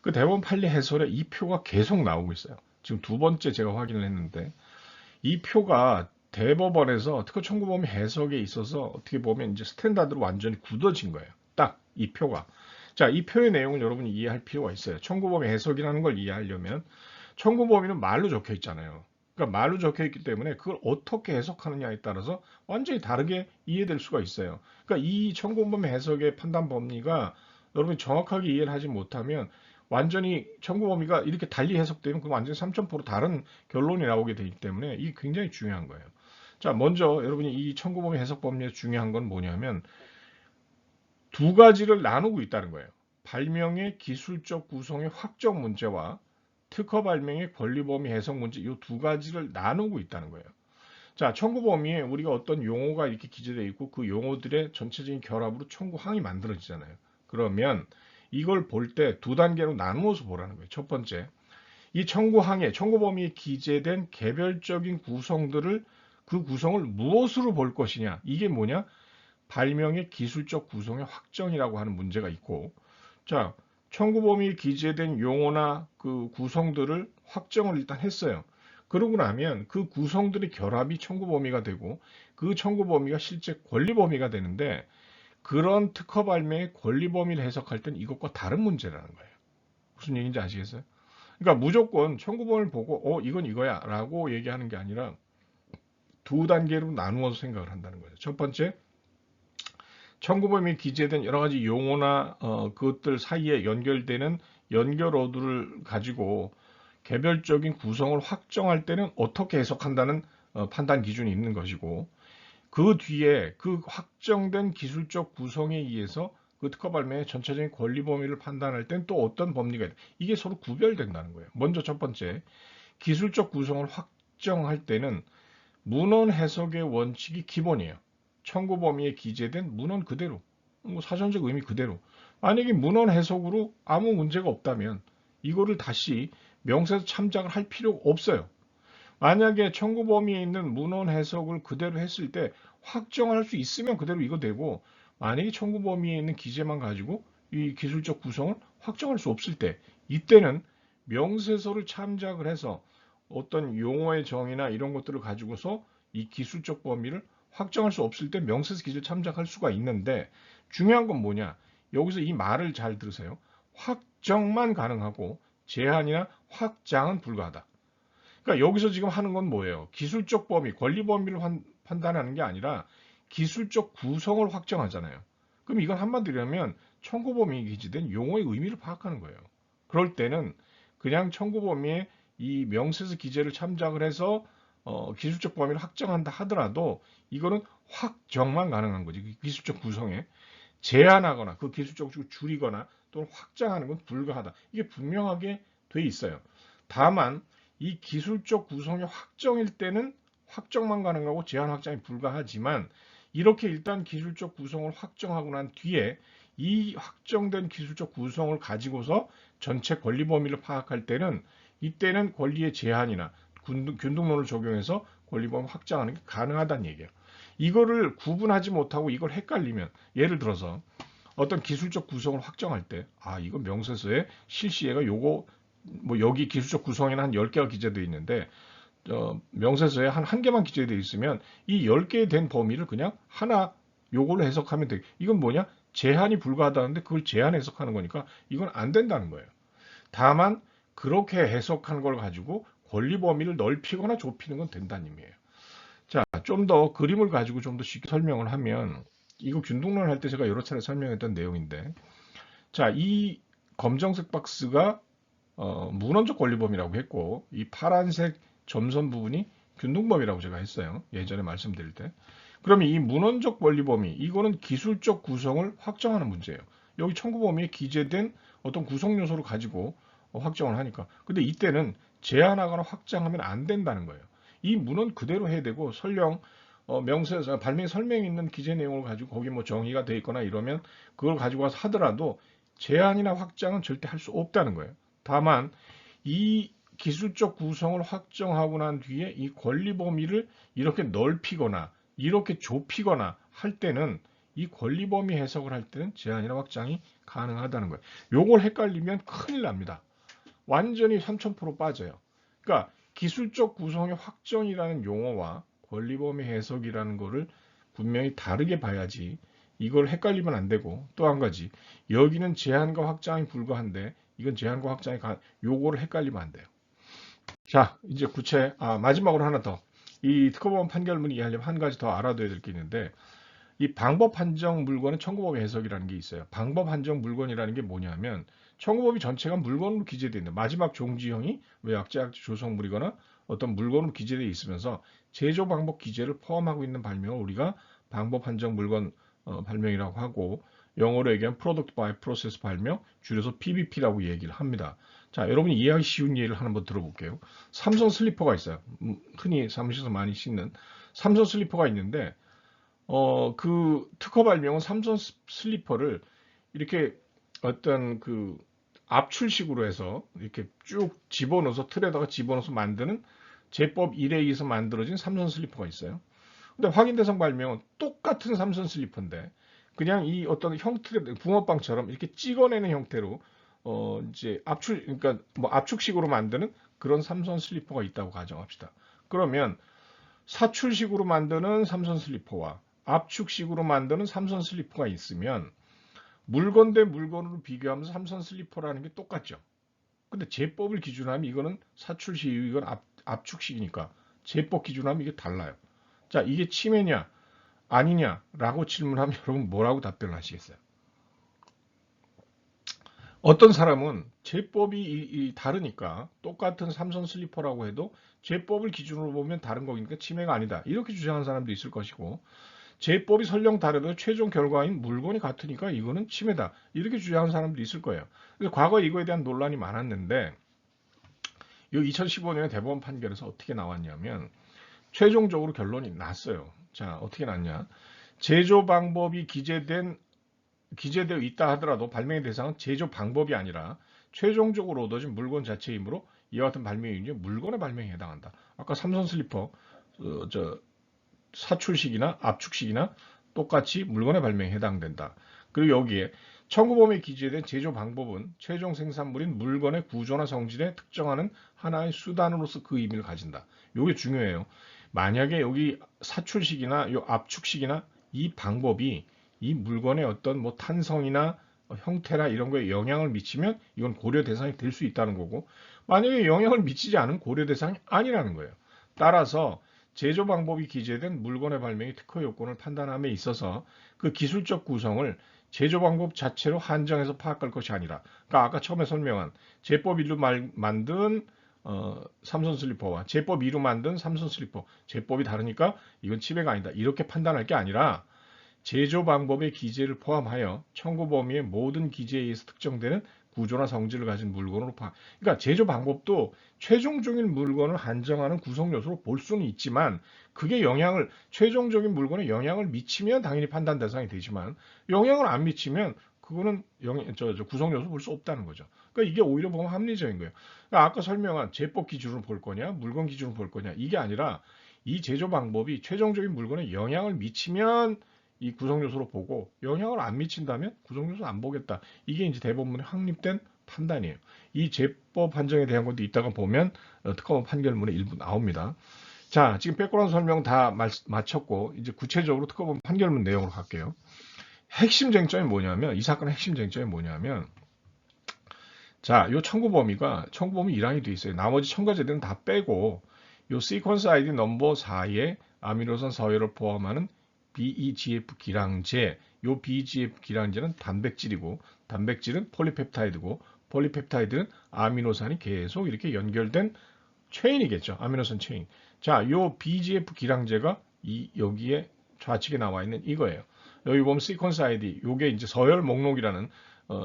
그 대법원 판례 해설에 이 표가 계속 나오고 있어요. 지금 두 번째 제가 확인을 했는데 이 표가 대법원에서 특허 청구 범위 해석에 있어서 어떻게 보면 이제 스탠다드로 완전히 굳어진 거예요. 딱 이 표가. 자, 이 표의 내용을 여러분이 이해할 필요가 있어요. 청구 범위 해석이라는 걸 이해하려면 청구 범위는 말로 적혀 있잖아요. 그러니까 말로 적혀 있기 때문에 그걸 어떻게 해석하느냐에 따라서 완전히 다르게 이해될 수가 있어요. 그러니까 이 청구 범위 해석의 판단 범위가 여러분이 정확하게 이해를 하지 못하면 완전히 청구 범위가 이렇게 달리 해석되면 그 완전히 3,000% 다른 결론이 나오게 되기 때문에 이게 굉장히 중요한 거예요. 자, 먼저 여러분이 이 청구 범위 해석 범위에서 중요한 건 뭐냐면 두 가지를 나누고 있다는 거예요. 발명의 기술적 구성의 확정 문제와 특허 발명의 권리 범위 해석 문제 이 두 가지를 나누고 있다는 거예요. 자, 청구 범위에 우리가 어떤 용어가 이렇게 기재되어 있고 그 용어들의 전체적인 결합으로 청구항이 만들어지잖아요. 그러면 이걸 볼 때 두 단계로 나누어서 보라는 거예요. 첫 번째, 이 청구항에 청구 범위에 기재된 개별적인 구성들을 그 구성을 무엇으로 볼 것이냐 이게 뭐냐? 발명의 기술적 구성의 확정이라고 하는 문제가 있고, 자, 청구 범위에 기재된 용어나 그 구성들을 확정을 일단 했어요. 그러고 나면 그 구성들의 결합이 청구 범위가 되고 그 청구 범위가 실제 권리 범위가 되는데 그런 특허 발명의 권리 범위를 해석할 땐 이것과 다른 문제라는 거예요. 무슨 얘기인지 아시겠어요? 그러니까 무조건 청구 범위를 보고 이건 이거야 라고 얘기하는 게 아니라 두 단계로 나누어서 생각을 한다는 거예요. 첫 번째, 청구범위에 기재된 여러 가지 용어나 그것들 사이에 연결되는 연결어들을 가지고 개별적인 구성을 확정할 때는 어떻게 해석한다는 판단 기준이 있는 것이고 그 뒤에 그 확정된 기술적 구성에 의해서 그 특허 발매의 전체적인 권리 범위를 판단할 땐 또 어떤 법리가 있다. 이게 서로 구별된다는 거예요. 먼저 첫 번째, 기술적 구성을 확정할 때는 문헌 해석의 원칙이 기본이에요. 청구 범위에 기재된 문헌 그대로, 뭐 사전적 의미 그대로. 만약에 문헌 해석으로 아무 문제가 없다면 이거를 다시 명세서 참작을 할 필요가 없어요. 만약에 청구 범위에 있는 문헌 해석을 그대로 했을 때 확정할 수 있으면 그대로 이거 되고 만약에 청구 범위에 있는 기재만 가지고 이 기술적 구성을 확정할 수 없을 때 이때는 명세서를 참작을 해서 어떤 용어의 정의나 이런 것들을 가지고서 이 기술적 범위를 확정할 수 없을 때 명세서 기재를 참작할 수가 있는데 중요한 건 뭐냐? 여기서 이 말을 잘 들으세요. 확정만 가능하고 제한이나 확장은 불가하다. 그러니까 여기서 지금 하는 건 뭐예요? 기술적 범위, 권리 범위를 판단하는 게 아니라 기술적 구성을 확정하잖아요. 그럼 이건 한마디로 하면 청구 범위에 기재된 용어의 의미를 파악하는 거예요. 그럴 때는 그냥 청구 범위에 이 명세서 기재를 참작을 해서 기술적 범위를 확정한다 하더라도 이거는 확정만 가능한 거지. 기술적 구성에 제한하거나 그 기술적으로 줄이거나 또는 확장하는 건 불가하다. 이게 분명하게 돼 있어요. 다만 이 기술적 구성의 확정일 때는 확정만 가능하고 제한 확장이 불가하지만 이렇게 일단 기술적 구성을 확정하고 난 뒤에 이 확정된 기술적 구성을 가지고서 전체 권리 범위를 파악할 때는 이때는 권리의 제한이나 균등론을 적용해서 권리 범위 확장하는 게 가능하다는 얘기예요. 이거를 구분하지 못하고 이걸 헷갈리면 예를 들어서 어떤 기술적 구성을 확정할 때 이거 명세서에 실시예가 요거 뭐 여기 기술적 구성에는 한 10개가 기재되어 있는데 명세서에 한 1개만 기재되어 있으면 이 10개 된 범위를 그냥 하나 요걸로 해석하면 돼. 이건 뭐냐? 제한이 불가하다는데 그걸 제한 해석하는 거니까 이건 안 된다는 거예요. 다만 그렇게 해석하는 걸 가지고 권리 범위를 넓히거나 좁히는 건 된다는 의미예요. 자, 좀 더 그림을 가지고 좀 더 쉽게 설명을 하면 이거 균등론 할 때 제가 여러 차례 설명했던 내용인데 자, 이 검정색 박스가 문헌적 권리범위라고 했고 이 파란색 점선 부분이 균등범위라고 제가 했어요. 예전에 말씀드릴 때. 그러면 이 문헌적 권리범위 이거는 기술적 구성을 확정하는 문제예요. 여기 청구 범위에 기재된 어떤 구성 요소를 가지고 확정을 하니까. 근데 이때는 제한하거나 확장하면 안 된다는 거예요. 이 문헌 그대로 해야 되고 설령 명세서 발명 설명에 있는 기재 내용을 가지고 거기 뭐 정의가 돼 있거나 이러면 그걸 가지고 와서 하더라도 제한이나 확장은 절대 할 수 없다는 거예요. 다만 이 기술적 구성을 확정하고 난 뒤에 이 권리 범위를 이렇게 넓히거나 이렇게 좁히거나 할 때는 이 권리 범위 해석을 할 때는 제한이나 확장이 가능하다는 거예요. 요걸 헷갈리면 큰일 납니다. 완전히 3000% 빠져요. 그러니까 기술적 구성의 확정이라는 용어와 권리 범위 해석이라는 거를 분명히 다르게 봐야지 이걸 헷갈리면 안 되고, 또 한 가지 여기는 제한과 확장이 불가한데 이건 제한과 확장이 요거를 헷갈리면 안 돼요. 자, 이제 마지막으로 하나 더. 이 특허법원 판결문 이해하려면 한 가지 더 알아둬야 될 게 있는데, 이 방법 한정 물건은 청구법의 해석이라는 게 있어요. 방법 한정 물건이라는 게 뭐냐면 청구법이 전체가 물건으로 기재되어 있는 마지막 종지형이 왜 약자 조성물이거나 어떤 물건으로 기재되어 있으면서 제조 방법 기재를 포함하고 있는 발명을 우리가 방법 한정 물건 발명이라고 하고, 영어로 얘기하면 Product by Process 발명, 줄여서 PBP라고 얘기를 합니다. 자, 여러분이 이해하기 쉬운 예를 한번 들어볼게요. 삼선 슬리퍼가 있어요. 흔히 사무실에서 많이 신는 삼선 슬리퍼가 있는데, 그 특허 발명은 삼선 슬리퍼를 이렇게 어떤 그 압출식으로 해서 이렇게 쭉 집어넣어서 틀에다가 집어넣어서 만드는 제법 1에 의해서 만들어진 삼선 슬리퍼가 있어요. 근데 확인 대상 발명은 똑같은 삼선 슬리퍼인데 그냥 이 어떤 형태, 붕어빵처럼 이렇게 찍어내는 형태로 이제 그러니까 뭐 압축식으로 만드는 그런 삼선 슬리퍼가 있다고 가정합시다. 그러면 사출식으로 만드는 삼선 슬리퍼와 압축식으로 만드는 삼선 슬리퍼가 있으면 물건 대 물건으로 비교하면서 삼선 슬리퍼라는 게 똑같죠. 근데 제법을 기준으로 하면 이거는 사출식, 이건 압축식이니까 제법 기준으로 하면 이게 달라요. 자, 이게 침해냐 아니냐라고 질문하면 여러분 뭐라고 답변을 하시겠어요? 어떤 사람은 제법이 다르니까 똑같은 삼선 슬리퍼라고 해도 제법을 기준으로 보면 다른 거니까 침해가 아니다, 이렇게 주장하는 사람도 있을 것이고, 제법이 설령 다르도 최종 결과인 물건이 같으니까 이거는 침해다, 이렇게 주장하는 사람도 있을 거예요. 그래서 과거에 이거에 대한 논란이 많았는데 이 2015년에 대법원 판결에서 어떻게 나왔냐면 최종적으로 결론이 났어요. 자, 어떻게 났냐? 제조 방법이 기재되어 있다 하더라도 발명의 대상은 제조 방법이 아니라 최종적으로 얻어진 물건 자체이므로 이와 같은 발명이 이제 물건의 발명에 해당한다. 아까 삼선 슬리퍼 사출식이나 압축식이나 똑같이 물건의 발명에 해당된다. 그리고 여기에 청구범위에 기재된 제조 방법은 최종 생산물인 물건의 구조나 성질에 특정하는 하나의 수단으로서 그 의미를 가진다. 이게 중요해요. 만약에 여기 사출식이나 요 압축식이나 이 방법이 이 물건의 어떤 뭐 탄성이나 형태나 이런 거에 영향을 미치면 이건 고려 대상이 될 수 있다는 거고, 만약에 영향을 미치지 않은 고려 대상이 아니라는 거예요. 따라서 제조 방법이 기재된 물건의 발명의 특허 요건을 판단함에 있어서 그 기술적 구성을 제조 방법 자체로 한정해서 파악할 것이 아니라, 그러니까 아까 처음에 설명한 제법 1로 만든 삼선 슬리퍼와 제법 2로 만든 삼선 슬리퍼, 제법이 다르니까 이건 침해가 아니다, 이렇게 판단할 게 아니라 제조 방법의 기재를 포함하여 청구 범위의 모든 기재에 의해서 특정되는 구조나 성질을 가진 물건으로 그러니까 제조 방법도 최종적인 물건을 한정하는 구성 요소로 볼 수는 있지만 그게 최종적인 물건에 영향을 미치면 당연히 판단 대상이 되지만 영향을 안 미치면 그거는 구성 요소 볼 수 없다는 거죠. 그러니까 이게 오히려 보면 합리적인 거예요. 그러니까 아까 설명한 제법 기준으로 볼 거냐, 물건 기준으로 볼 거냐, 이게 아니라 이 제조 방법이 최종적인 물건에 영향을 미치면 이 구성 요소로 보고 영향을 안 미친다면 구성 요소 안 보겠다. 이게 이제 대법원의 확립된 판단이에요. 이 제법 판정에 대한 것도 이따가 보면 특허법 판결문에 일부 나옵니다. 자, 지금 백그라운드 설명 다 마쳤고 이제 구체적으로 특허법 판결문 내용으로 갈게요. 핵심 쟁점이 뭐냐면, 이 사건의 핵심 쟁점이 뭐냐면, 자, 요 청구 범위 1항이 돼 있어요. 나머지 첨가제들은 다 빼고 요 시퀀스 아이디 넘버 4에 아미노산 서열을 포함하는 BEGF 기량제, 요 BEGF 기량제는 단백질이고, 단백질은 폴리펩타이드고, 폴리펩타이드는 아미노산이 계속 이렇게 연결된 체인이겠죠. 아미노산 체인. 자, 요 BGF 기량제가 여기에 좌측에 나와 있는 이거예요. 여기 보면 시퀀스 아이디, 요게 이제 서열 목록이라는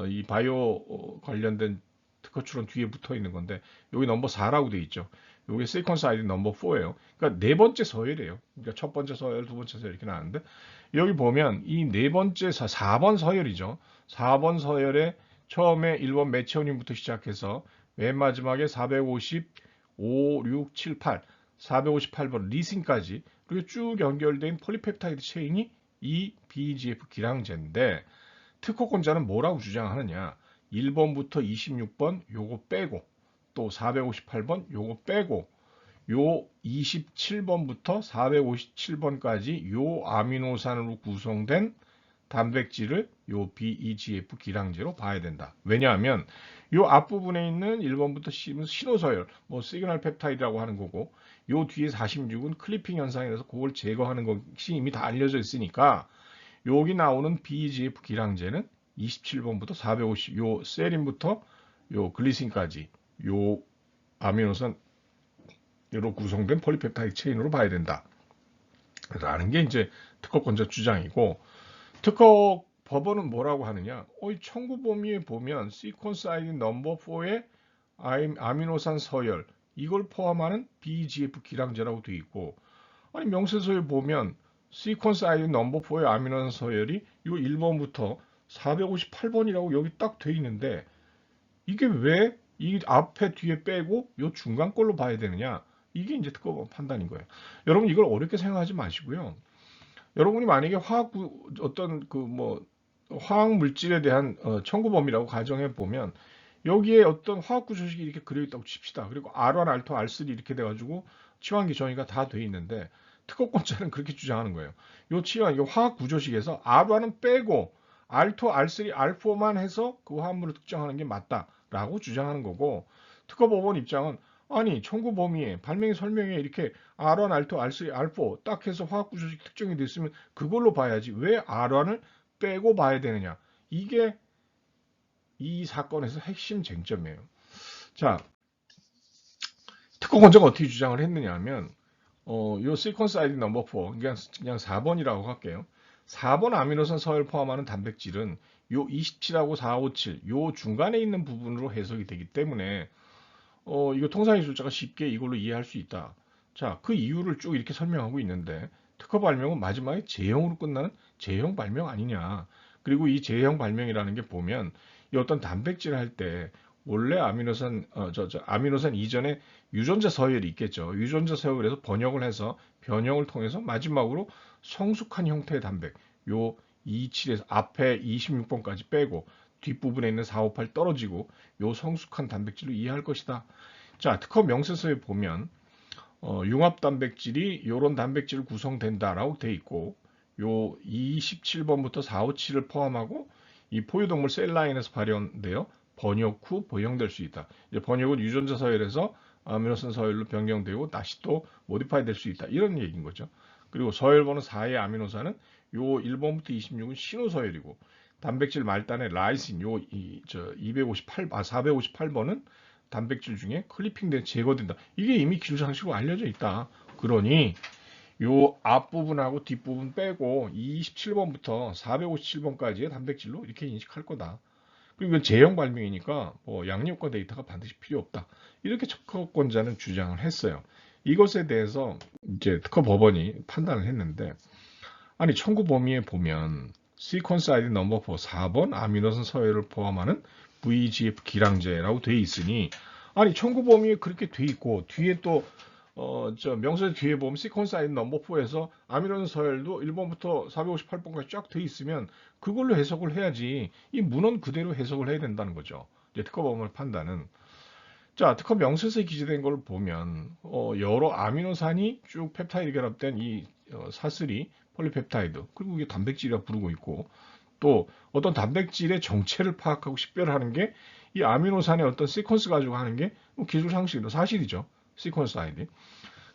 이 바이오 관련된 특허 추론 뒤에 붙어 있는 건데, 여기 넘버 4라고 돼 있죠. 요게 시퀀스 아이디 넘버 4예요. 그러니까 네 번째 서열이에요. 그러니까 첫 번째 서열, 두 번째 서열 이렇게 나왔는데, 여기 보면 이 네 번째 4번 서열이죠. 4번 서열에 처음에 1번 메치오닌부터 시작해서 맨 마지막에 455, 6, 7, 8, 458번 리신까지 그리고 쭉 연결된 폴리펩타이드 체인이 이 BGF 기량제인데 특허권자는 뭐라고 주장하느냐? 1번부터 26번 요거 빼고 또 458번 요거 빼고 요 27번부터 457번까지 요 아미노산으로 구성된 단백질을 요 BEGF 기량제로 봐야 된다. 왜냐하면 요 앞부분에 있는 1번부터 10은 신호서열, 뭐 시그널 펩타이드라고 하는 거고 요 뒤에 46은 클리핑 현상이라서 그걸 제거하는 것이 이미 다 알려져 있으니까 여기 나오는 BEGF 기량제는 27번부터 450, 요 세린부터 요 글리신까지 요 아미노산으로 구성된 폴리펩타이드 체인으로 봐야 된다. 라는 게 이제 특허권자 주장이고 특허 법원은 뭐라고 하느냐? 이 청구 범위에 보면 시퀀스 아이디 넘버 4의 아미노산 서열 이걸 포함하는 BGF 기량제라고 되어 있고 아니 명세서에 보면 시퀀스 아이디 넘버 4의 아미노산 서열이 요 1번부터 458번이라고 여기 딱 돼 있는데 이게 왜 이 앞에 뒤에 빼고 요 중간 걸로 봐야 되느냐? 이게 이제 특허 판단인 거예요. 여러분 이걸 어렵게 생각하지 마시고요. 여러분이 만약에 어떤 화학 물질에 대한 청구 범위라고 가정해 보면 여기에 어떤 화학 구조식이 이렇게 그려 있다고 칩시다. 그리고 R1, R2, R3 이렇게 돼가지고 치환기 정의가 다 돼 있는데 특허권자는 그렇게 주장하는 거예요. 이 치환, 이 화학 구조식에서 R1은 빼고 R2, R3, R4만 해서 그 화합물을 특정하는 게 맞다라고 주장하는 거고 특허법원 입장은 아니 청구 범위에 발명의 설명에 이렇게 R1, R2, R3, R4 딱 해서 화학 구조식 특정이 됐으면 그걸로 봐야지 왜 R1을 빼고 봐야 되느냐. 이게 이 사건에서 핵심 쟁점이에요. 자, 특허권자가 어떻게 주장을 했느냐 하면 요 시퀀스 아이디 넘버 4 그냥 4번이라고 할게요. 4번 아미노산 서열 포함하는 단백질은 요 27하고 457, 요 중간에 있는 부분으로 해석이 되기 때문에 이거 통상기술자가 쉽게 이걸로 이해할 수 있다. 자, 그 이유를 쭉 이렇게 설명하고 있는데 특허 발명은 마지막에 제형으로 끝나는 제형 발명 아니냐. 그리고 이 제형 발명이라는 게 보면 이 어떤 단백질을 할 때 원래 아미노산 이전에 유전자 서열이 있겠죠. 유전자 서열을 해서 번역을 해서 변형을 통해서 마지막으로 성숙한 형태의 단백 요 27에서 앞에 26번까지 빼고 뒷부분에 있는 458 떨어지고 요 성숙한 단백질로 이해할 것이다. 자, 특허 명세서에 보면 융합 단백질이 요런 단백질 구성된다라고 돼 있고 요 27번부터 457을 포함하고 이 포유동물 셀라인에서 발현되어 번역 후 보형될 수 있다. 이제 번역은 유전자 서열에서 아미노산 서열로 변경되고 다시 또 모디파이 될 수 있다. 이런 얘기인 거죠. 그리고 서열번호 4의 아미노산은 요 1번부터 26은 신호 서열이고 단백질 말단의 라이신 458번은 단백질 중에 클리핑된 제거된다. 이게 이미 기술상식으로 알려져 있다. 그러니 요 앞부분하고 뒷부분 빼고 27번부터 457번까지의 단백질로 이렇게 인식할 거다. 그리고 이건 제형 발명이니까 양력과 데이터가 반드시 필요 없다. 이렇게 특허권자는 주장을 했어요. 이것에 대해서 이제 특허 법원이 판단을 했는데 아니 청구 범위에 보면 시퀀스 아이디 넘버 4, 4번 아미노산 서열을 포함하는 VEGF 기량제라고 돼 있으니 아니 청구 범위에 그렇게 돼 있고 뒤에 또 명세 뒤에 보면 시퀀스 아이디 넘버 4에서 아미노산 서열도 1번부터 458번까지 쫙 돼 있으면 그걸로 해석을 해야지 이 문헌 그대로 해석을 해야 된다는 거죠. 이제 특허법원의 판단은 자 특허 명세서에 기재된 걸 보면 여러 아미노산이 쭉 펩타이드 결합된 이 사슬이 폴리펩타이드 그리고 이게 단백질이라 부르고 있고 또 어떤 단백질의 정체를 파악하고 식별하는 게 이 아미노산의 어떤 시퀀스 가지고 하는 게 기술 상식이죠. 사실이죠. 시퀀스 아이디.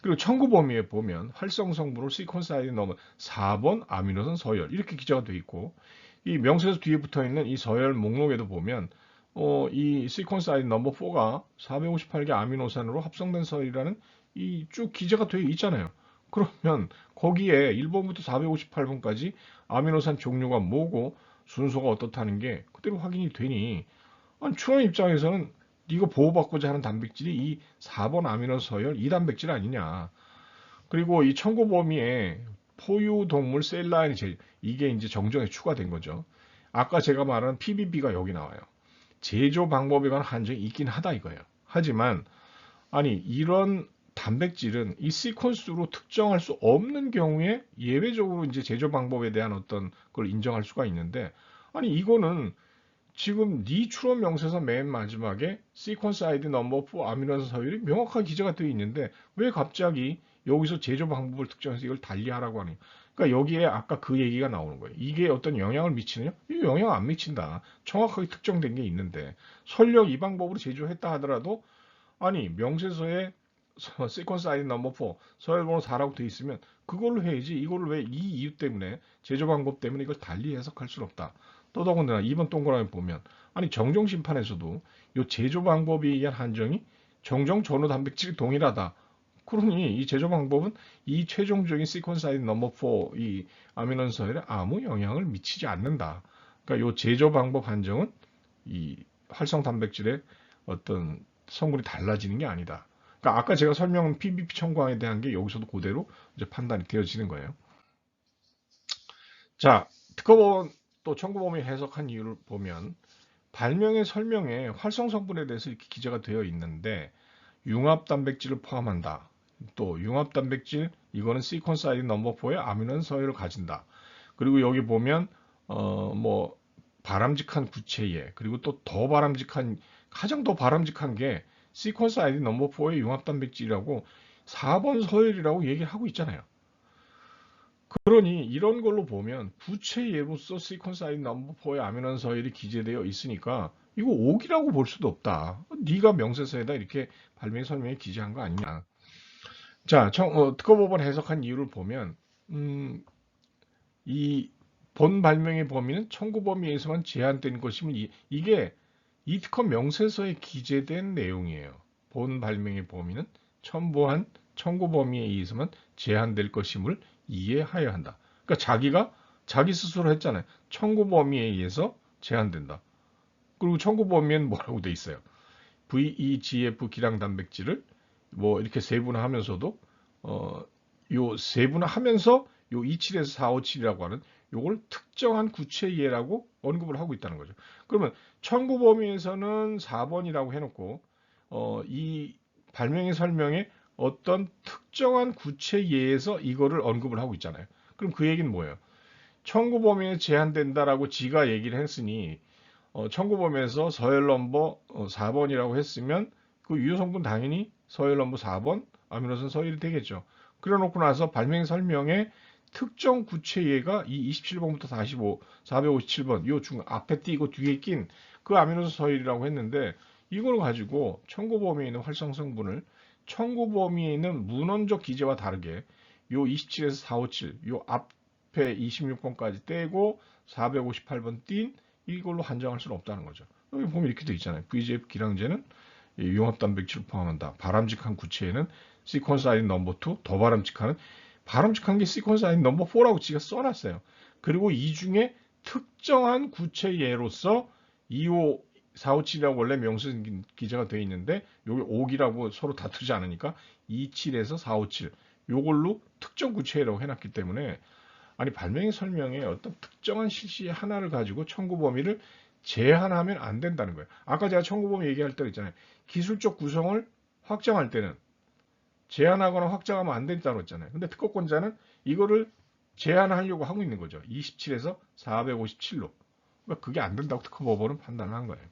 그리고 청구 범위에 보면 활성 성분으로 시퀀스 아이디 넘어 4번 아미노산 서열 이렇게 기재가 되어 있고 이 명세서 뒤에 붙어 있는 이 서열 목록에도 보면 이 시퀀스 아이디 넘버 4가 458개 아미노산으로 합성된 서열이라는 이 쭉 기재가 되어 있잖아요. 그러면 거기에 1번부터 458번까지 아미노산 종류가 뭐고 순서가 어떻다는 게 그대로 확인이 되니 아니, 추론 입장에서는 이거 보호받고자 하는 단백질이 이 4번 아미노 서열 이 단백질 아니냐. 그리고 이 청구 범위에 포유동물 셀라인 이게 이제 정정에 추가된 거죠. 아까 제가 말한 PBB가 여기 나와요. 제조 방법에 관한 한정이 있긴 하다 이거예요. 하지만 아니 이런 단백질은 이 시퀀스로 특정할 수 없는 경우에 예외적으로 이제 제조 방법에 대한 어떤 걸 인정할 수가 있는데 아니 이거는 지금 니 추론 명세서 맨 마지막에 시퀀스 아이디 넘버 4 아미노산 서열이 명확하게 기재가 되어 있는데 왜 갑자기 여기서 제조 방법을 특정해서 이걸 달리하라고 하냐. 그러니까 여기에 아까 그 얘기가 나오는 거예요. 이게 어떤 영향을 미치느냐? 이 영향 안 미친다. 정확하게 특정된 게 있는데 설령 이 방법으로 제조했다 하더라도 아니 명세서에 시퀀스 아이디 넘버 4 서열번호 4라고 되어 있으면 그걸로 해야지 이걸로 왜 이 이유 때문에 제조 방법 때문에 이걸 달리 해석할 수는 없다. 또 더군다나 2번 동그라미 보면 아니 정정 심판에서도 이 제조 방법에 의한 한정이 정정 전후 단백질이 동일하다. 그러니 이 제조 방법은 이 최종적인 시퀀스 아이디 넘버 4 이 아미노산 서열에 아무 영향을 미치지 않는다. 그러니까 이 제조 방법 한정은 이 활성 단백질의 어떤 성분이 달라지는 게 아니다. 그러니까 아까 제가 설명한 PBP 청구항에 대한 게 여기서도 그대로 이제 판단이 되어지는 거예요. 자, 특허법원 또 청구범위 해석한 이유를 보면 발명의 설명에 활성 성분에 대해서 이렇게 기재가 되어 있는데 융합 단백질을 포함한다. 또 융합 단백질 이거는 시퀀스 아이디 넘버 4의 아미노산 서열을 가진다. 그리고 여기 보면 뭐 바람직한 구체예 그리고 또 더 바람직한 가장 더 바람직한 게 시퀀스 아이디 넘버 4의 융합 단백질이라고 4번 서열이라고 얘기를 하고 있잖아요. 그러니 이런 걸로 보면 부채 예로서 시퀀스 아이디 넘버 4의 아미노산 서열이 기재되어 있으니까 이거 오기라고 볼 수도 없다. 네가 명세서에다 이렇게 발명 설명에 기재한 거 아니냐. 자, 특허법원 해석한 이유를 보면 이 본 발명의 범위는 청구 범위에서만 제한된 것임을 이게 이 특허 명세서에 기재된 내용이에요. 본 발명의 범위는 첨부한 청구 범위에 의해서만 제한될 것임을 이해하여야 한다. 그러니까 자기가 자기 스스로 했잖아요. 청구 범위에 의해서 제한된다. 그리고 청구 범위엔 뭐라고 돼 있어요? VEGF 기량 단백질을 뭐 이렇게 세분화하면서도 요 세분화하면서 요 27에서 457이라고 하는 요걸 특정한 구체예라고 언급을 하고 있다는 거죠. 그러면 청구 범위에서는 4번이라고 해놓고 이 발명의 설명에 어떤 특정한 구체예에서 이거를 언급을 하고 있잖아요. 그럼 그 얘기는 뭐예요? 청구 범위에 제한된다라고 지가 얘기를 했으니 청구 범위에서 서열 넘버 4번이라고 했으면 그 유효 성분 당연히 서열 넘버 4번 아미노산 서열이 되겠죠. 그래놓고 나서 발명 설명에 특정 구체예가 이 27번부터 45, 457번 요 중 앞에 띄고 뒤에 낀 그 아미노산 서열이라고 했는데 이걸 가지고 청구 범위에 있는 활성 성분을 청구 범위에 있는 문헌적 기재와 다르게 요 27에서 457, 요 앞에 26번까지 떼고 458번 띈 이걸로 한정할 수는 없다는 거죠. 여기 보면 이렇게 돼 있잖아요. VGF 기량제는 융합 단백질을 포함한다. 바람직한 구체에는 시퀀스 아이디 넘버 2, 더 바람직한 게 시퀀스 아이디 넘버 4라고 지가 써놨어요. 그리고 이 중에 특정한 구체 예로서 25, 457이라고 원래 명수 기재가 되어 있는데 여기 5기라고 서로 다투지 않으니까 27에서 457 요걸로 특정 구체라고 해놨기 때문에 아니 발명의 설명에 어떤 특정한 실시 하나를 가지고 청구 범위를 제한하면 안 된다는 거예요. 아까 제가 청구 범위 얘기할 때 있잖아요. 기술적 구성을 확정할 때는 제한하거나 확정하면 안 된다고 했잖아요. 근데 특허권자는 이거를 제한하려고 하고 있는 거죠. 27에서 457로. 그러니까 그게 안 된다고 특허법원은 판단을 한 거예요.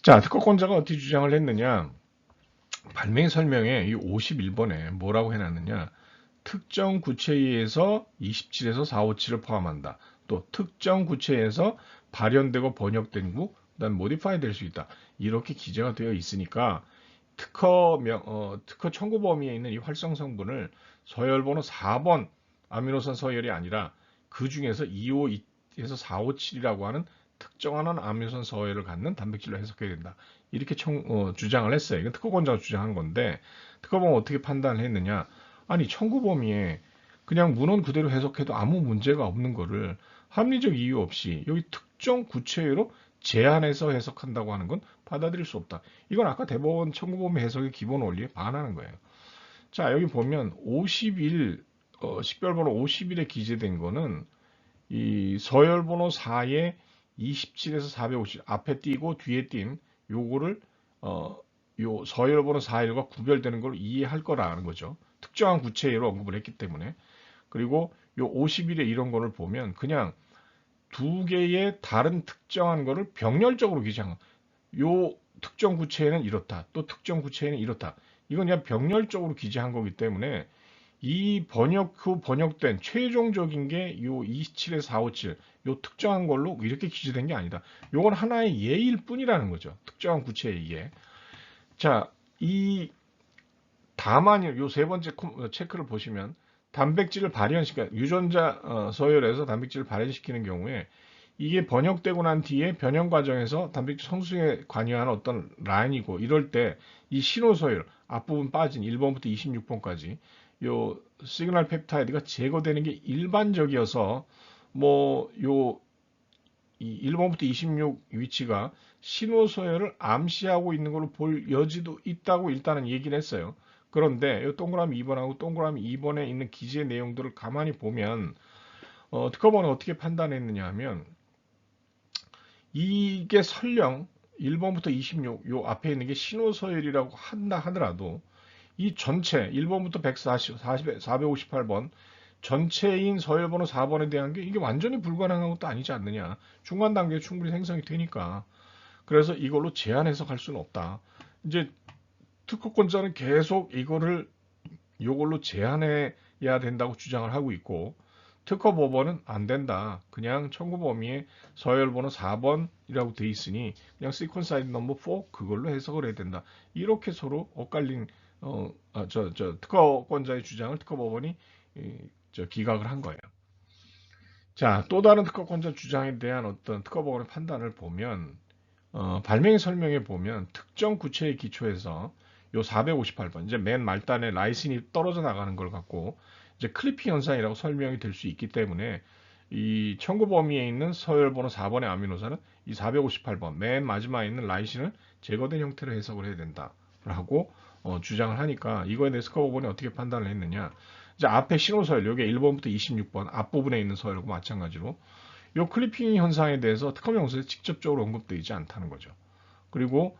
자, 특허권자가 어떻게 주장을 했느냐. 발명 설명에 이 51번에 뭐라고 해놨느냐. 특정 구체에서 27에서 457을 포함한다. 또 특정 구체에서 발현되고 번역된 후 그다음 모디파이 될 수 있다. 이렇게 기재가 되어 있으니까 특허 청구 범위에 있는 이 활성 성분을 서열번호 4번 아미노산 서열이 아니라 그 중에서 252에서 457이라고 하는 특정한 아미노산 서열을 갖는 단백질로 해석해야 된다. 이렇게 주장을 했어요. 이건 특허권자가 주장한 건데 특허법은 어떻게 판단을 했느냐? 아니 청구 범위에 그냥 문헌 그대로 해석해도 아무 문제가 없는 거를 합리적 이유 없이 여기 특정 구체로 제한해서 해석한다고 하는 건 받아들일 수 없다. 이건 아까 대법원 청구범위 해석의 기본 원리에 반하는 거예요. 자, 여기 보면 51, 식별번호 51에 기재된 거는 이 서열번호 4에 27에서 450 앞에 띄고 뒤에 띈 요거를 요 서열번호 4일과 구별되는 걸 이해할 거라는 거죠. 특정한 구체로 언급을 했기 때문에. 그리고 요 50일에 이런 거를 보면 그냥 두 개의 다른 특정한 거를 병렬적으로 기재한 거. 요 특정 구체에는 이렇다. 또 특정 구체에는 이렇다. 이건 그냥 병렬적으로 기재한 거기 때문에 이 번역 후 번역된 최종적인 게 요 27에 457, 요 특정한 걸로 이렇게 기재된 게 아니다. 요건 하나의 예일 뿐이라는 거죠. 특정한 구체의 예. 자, 이 다만 요 세 번째 체크를 보시면 단백질을 발현시켜 유전자 서열에서 단백질을 발현시키는 경우에 이게 번역되고 난 뒤에 변형 과정에서 단백질 성숙에 관여하는 어떤 라인이고 이럴 때 이 신호 서열 앞부분 빠진 1번부터 26번까지 요 시그널 펩타이드가 제거되는 게 일반적이어서 뭐요 이 1번부터 26 위치가 신호 서열을 암시하고 있는 걸로 볼 여지도 있다고 일단은 얘기를 했어요. 그런데 이 동그라미 2번하고 동그라미 2번에 있는 기재 내용들을 가만히 보면 특허번은 어떻게 판단했느냐 하면 이게 설령 1번부터 26, 요 앞에 있는 게 신호서열이라고 한다 하더라도 이 전체 1번부터 140, 458번 전체인 서열번호 4번에 대한 게 이게 완전히 불가능한 것도 아니지 않느냐. 중간 단계에 충분히 생성이 되니까. 그래서 이걸로 제한 해석할 수는 없다. 이제 특허권자는 계속 이거를 이걸로 제한해야 된다고 주장을 하고 있고 특허법원은 안 된다. 그냥 청구 범위에 서열번호 4번이라고 돼 있으니 그냥 시퀀스 아이디 넘버 4 그걸로 해석을 해야 된다. 이렇게 서로 엇갈린 특허권자의 주장을 특허법원이 기각을 한 거예요. 자, 또 다른 특허권자 주장에 대한 어떤 특허법원의 판단을 보면 발명의 설명에 보면 특정 구체의 기초에서 요 458번 이제 맨 말단에 라이신이 떨어져 나가는 걸 갖고 이제 클리핑 현상이라고 설명이 될 수 있기 때문에 이 청구 범위에 있는 서열번호 4번의 아미노산은 이 458번 맨 마지막에 있는 라이신을 제거된 형태로 해석을 해야 된다라고 주장을 하니까 이거에 대해서 특허법원이 어떻게 판단을 했느냐 이제 앞에 신호서열 요게 1번부터 26번 앞부분에 있는 서열과 마찬가지로 이 클리핑 현상에 대해서 특허 명세에 직접적으로 언급되어 있지 않다는 거죠. 그리고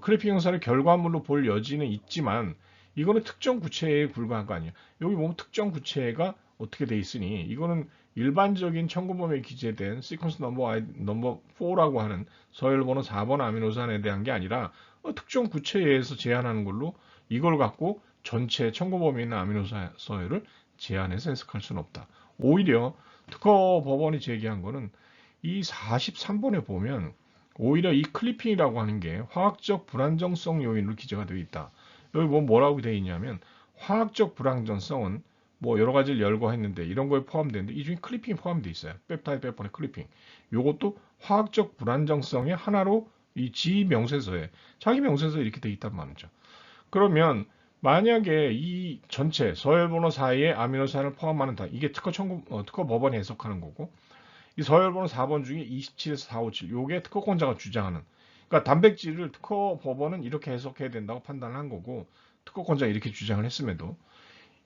클리핑 현상을 결과물로 볼 여지는 있지만 이거는 특정 구체에 불과한 거 아니에요. 여기 보면 특정 구체가 어떻게 돼 있으니 이거는 일반적인 청구범위에 기재된 시퀀스 넘버 4라고 하는 서열번호 4번 아미노산에 대한 게 아니라 특정 구체에 의해서 제한하는 걸로 이걸 갖고 전체 청구범위에 있는 아미노산 서열을 제한해서 해석할 수는 없다. 오히려 특허 법원이 제기한 거는 이 43번에 보면 오히려 이 클리핑이라고 하는 게 화학적 불안정성 요인으로 기재가 되어 있다. 여기 뭐라고 되어 있냐면 화학적 불안정성은 뭐 여러 가지를 열거했는데 이런 거에 포함되는데 이 중에 클리핑이 포함되어 있어요. 펩타이드 페퍼의 클리핑. 요것도 화학적 불안정성의 하나로 이 지 명세서에 자기 명세서에 이렇게 되어 있단 말이죠. 그러면 만약에 이 전체 서열번호 사이에 아미노산을 포함하는 다 이게 특허 법원이 해석하는 거고 이 서열번호 4번 중에 27에서 457 요게 특허권자가 주장하는 그러니까 단백질을 특허 법원은 이렇게 해석해야 된다고 판단을 한 거고 특허권자가 이렇게 주장을 했음에도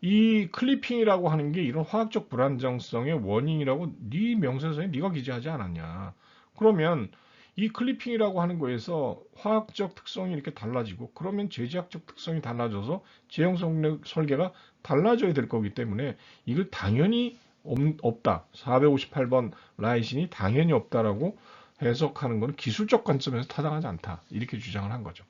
이 클리핑이라고 하는 게 이런 화학적 불안정성의 원인이라고 네 명세서에 네가 기재하지 않았냐. 그러면 이 클리핑이라고 하는 거에서 화학적 특성이 이렇게 달라지고 그러면 제지학적 특성이 달라져서 제형 설계가 달라져야 될 거기 때문에 이걸 당연히 없다. 458번 라이신이 당연히 없다라고 해석하는 것은 기술적 관점에서 타당하지 않다. 이렇게 주장을 한 거죠.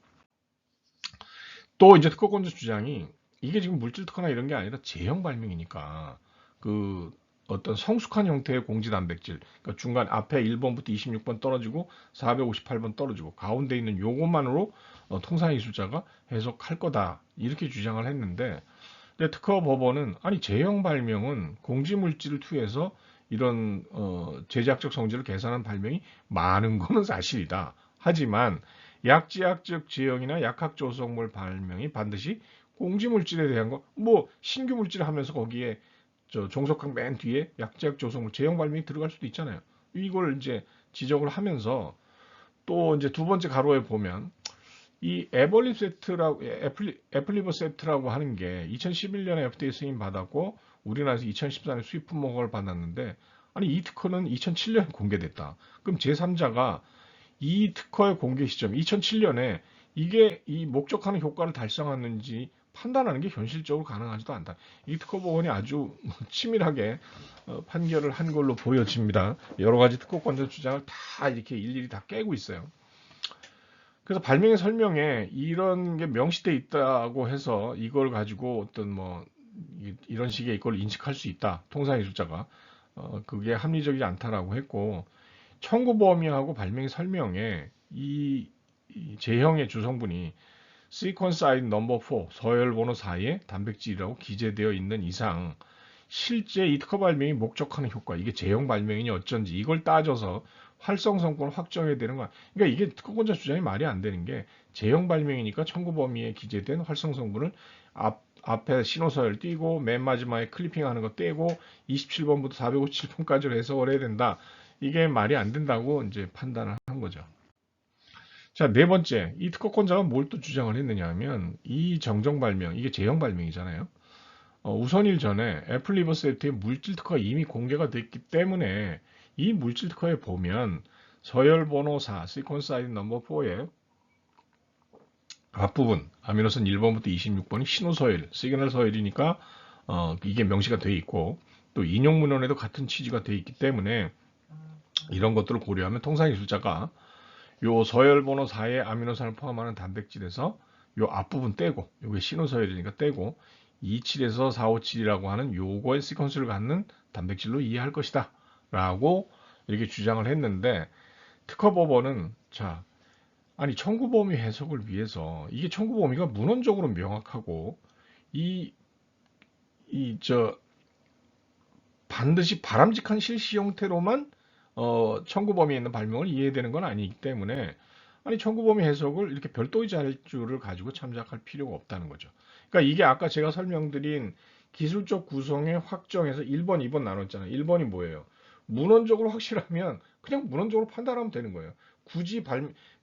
또 이제 특허권자 주장이 이게 지금 물질 특허나 이런 게 아니라 제형 발명이니까 그 어떤 성숙한 형태의 공지 단백질, 그러니까 중간 앞에 1번부터 26번 떨어지고 458번 떨어지고 가운데 있는 요것만으로 통상 기술자가 해석할 거다 이렇게 주장을 했는데 특허 법원은 아니 제형 발명은 공지 물질을 투여해서 이런 제작적 성질을 계산한 발명이 많은 것은 사실이다. 하지만 약지학적 제형이나 약학 조성물 발명이 반드시 공지 물질에 대한 거, 뭐 신규 물질 하면서 거기에 종속항 맨 뒤에 약지학 조성물 제형 발명이 들어갈 수도 있잖아요. 이걸 이제 지적을 하면서 또 이제 두 번째 가로에 보면 이 에벌립 세트라고 애플리버 세트라고 하는 게 2011년에 FDA 승인 받았고 우리나라에서 2014년에 수입 품목을 받았는데 아니 이 특허는 2007년에 공개됐다. 그럼 제3자가 이 특허의 공개 시점 2007년에 이게 이 목적하는 효과를 달성하는지 판단하는 게 현실적으로 가능하지도 않다. 이 특허법원이 아주 치밀하게 판결을 한 걸로 보여집니다. 여러 가지 특허권자 주장을 다 이렇게 일일이 다 깨고 있어요. 그래서 발명의 설명에 이런 게 명시돼 있다고 해서 이걸 가지고 어떤 뭐 이런 식의 이걸 인식할 수 있다. 통상예술자가 그게 합리적이지 않다라고 했고, 청구 범위하고 발명의 설명에 이 제형의 주성분이 sequence ID number 4 서열 번호 4의 단백질이라고 기재되어 있는 이상 실제 이 특허 발명이 목적하는 효과, 이게 제형 발명이니 어쩐지 이걸 따져서 활성 성분을 확정해야 되는 거야. 그러니까 이게 특허권자 주장이 말이 안 되는 게, 제형 발명이니까 청구 범위에 기재된 활성 성분을 앞에 신호서열 띄고 맨 마지막에 클리핑하는 거 떼고 27번부터 457번까지 해석을 해야 된다. 이게 말이 안 된다고 이제 판단을 한 거죠. 자, 네 번째, 이 특허권자가 뭘 또 주장을 했느냐 하면, 이 정정 발명, 이게 제형 발명이잖아요. 우선일 전에 애플 리버세트의 물질 특허가 이미 공개가 됐기 때문에 이 물질 특허에 보면 서열 번호 4, 시퀀스 아이디 넘버 4의 앞부분 아미노산 1번부터 26번이 신호 서열, 시그널 서열이니까 이게 명시가 돼 있고, 또 인용 문헌에도 같은 취지가 돼 있기 때문에 이런 것들을 고려하면 통상예술자가 요 서열 번호 4의 아미노산을 포함하는 단백질에서 요 앞부분 떼고, 요게 신호 서열이니까 떼고 27에서 457이라고 하는 요거의 시퀀스를 갖는 단백질로 이해할 것이다 라고 이렇게 주장을 했는데, 특허법원은 자, 아니 청구 범위 해석을 위해서 이게 청구 범위가 문헌적으로 명확하고 이 저 반드시 바람직한 실시 형태로만 청구 범위에 있는 발명을 이해되는 건 아니기 때문에, 아니 청구 범위 해석을 이렇게 별도의 자료를 가지고 참작할 필요가 없다는 거죠. 그러니까 이게 아까 제가 설명드린 기술적 구성의 확정에서 1번, 2번 나눴잖아요. 1번이 뭐예요? 문헌적으로 확실하면 그냥 문헌적으로 판단하면 되는 거예요. 굳이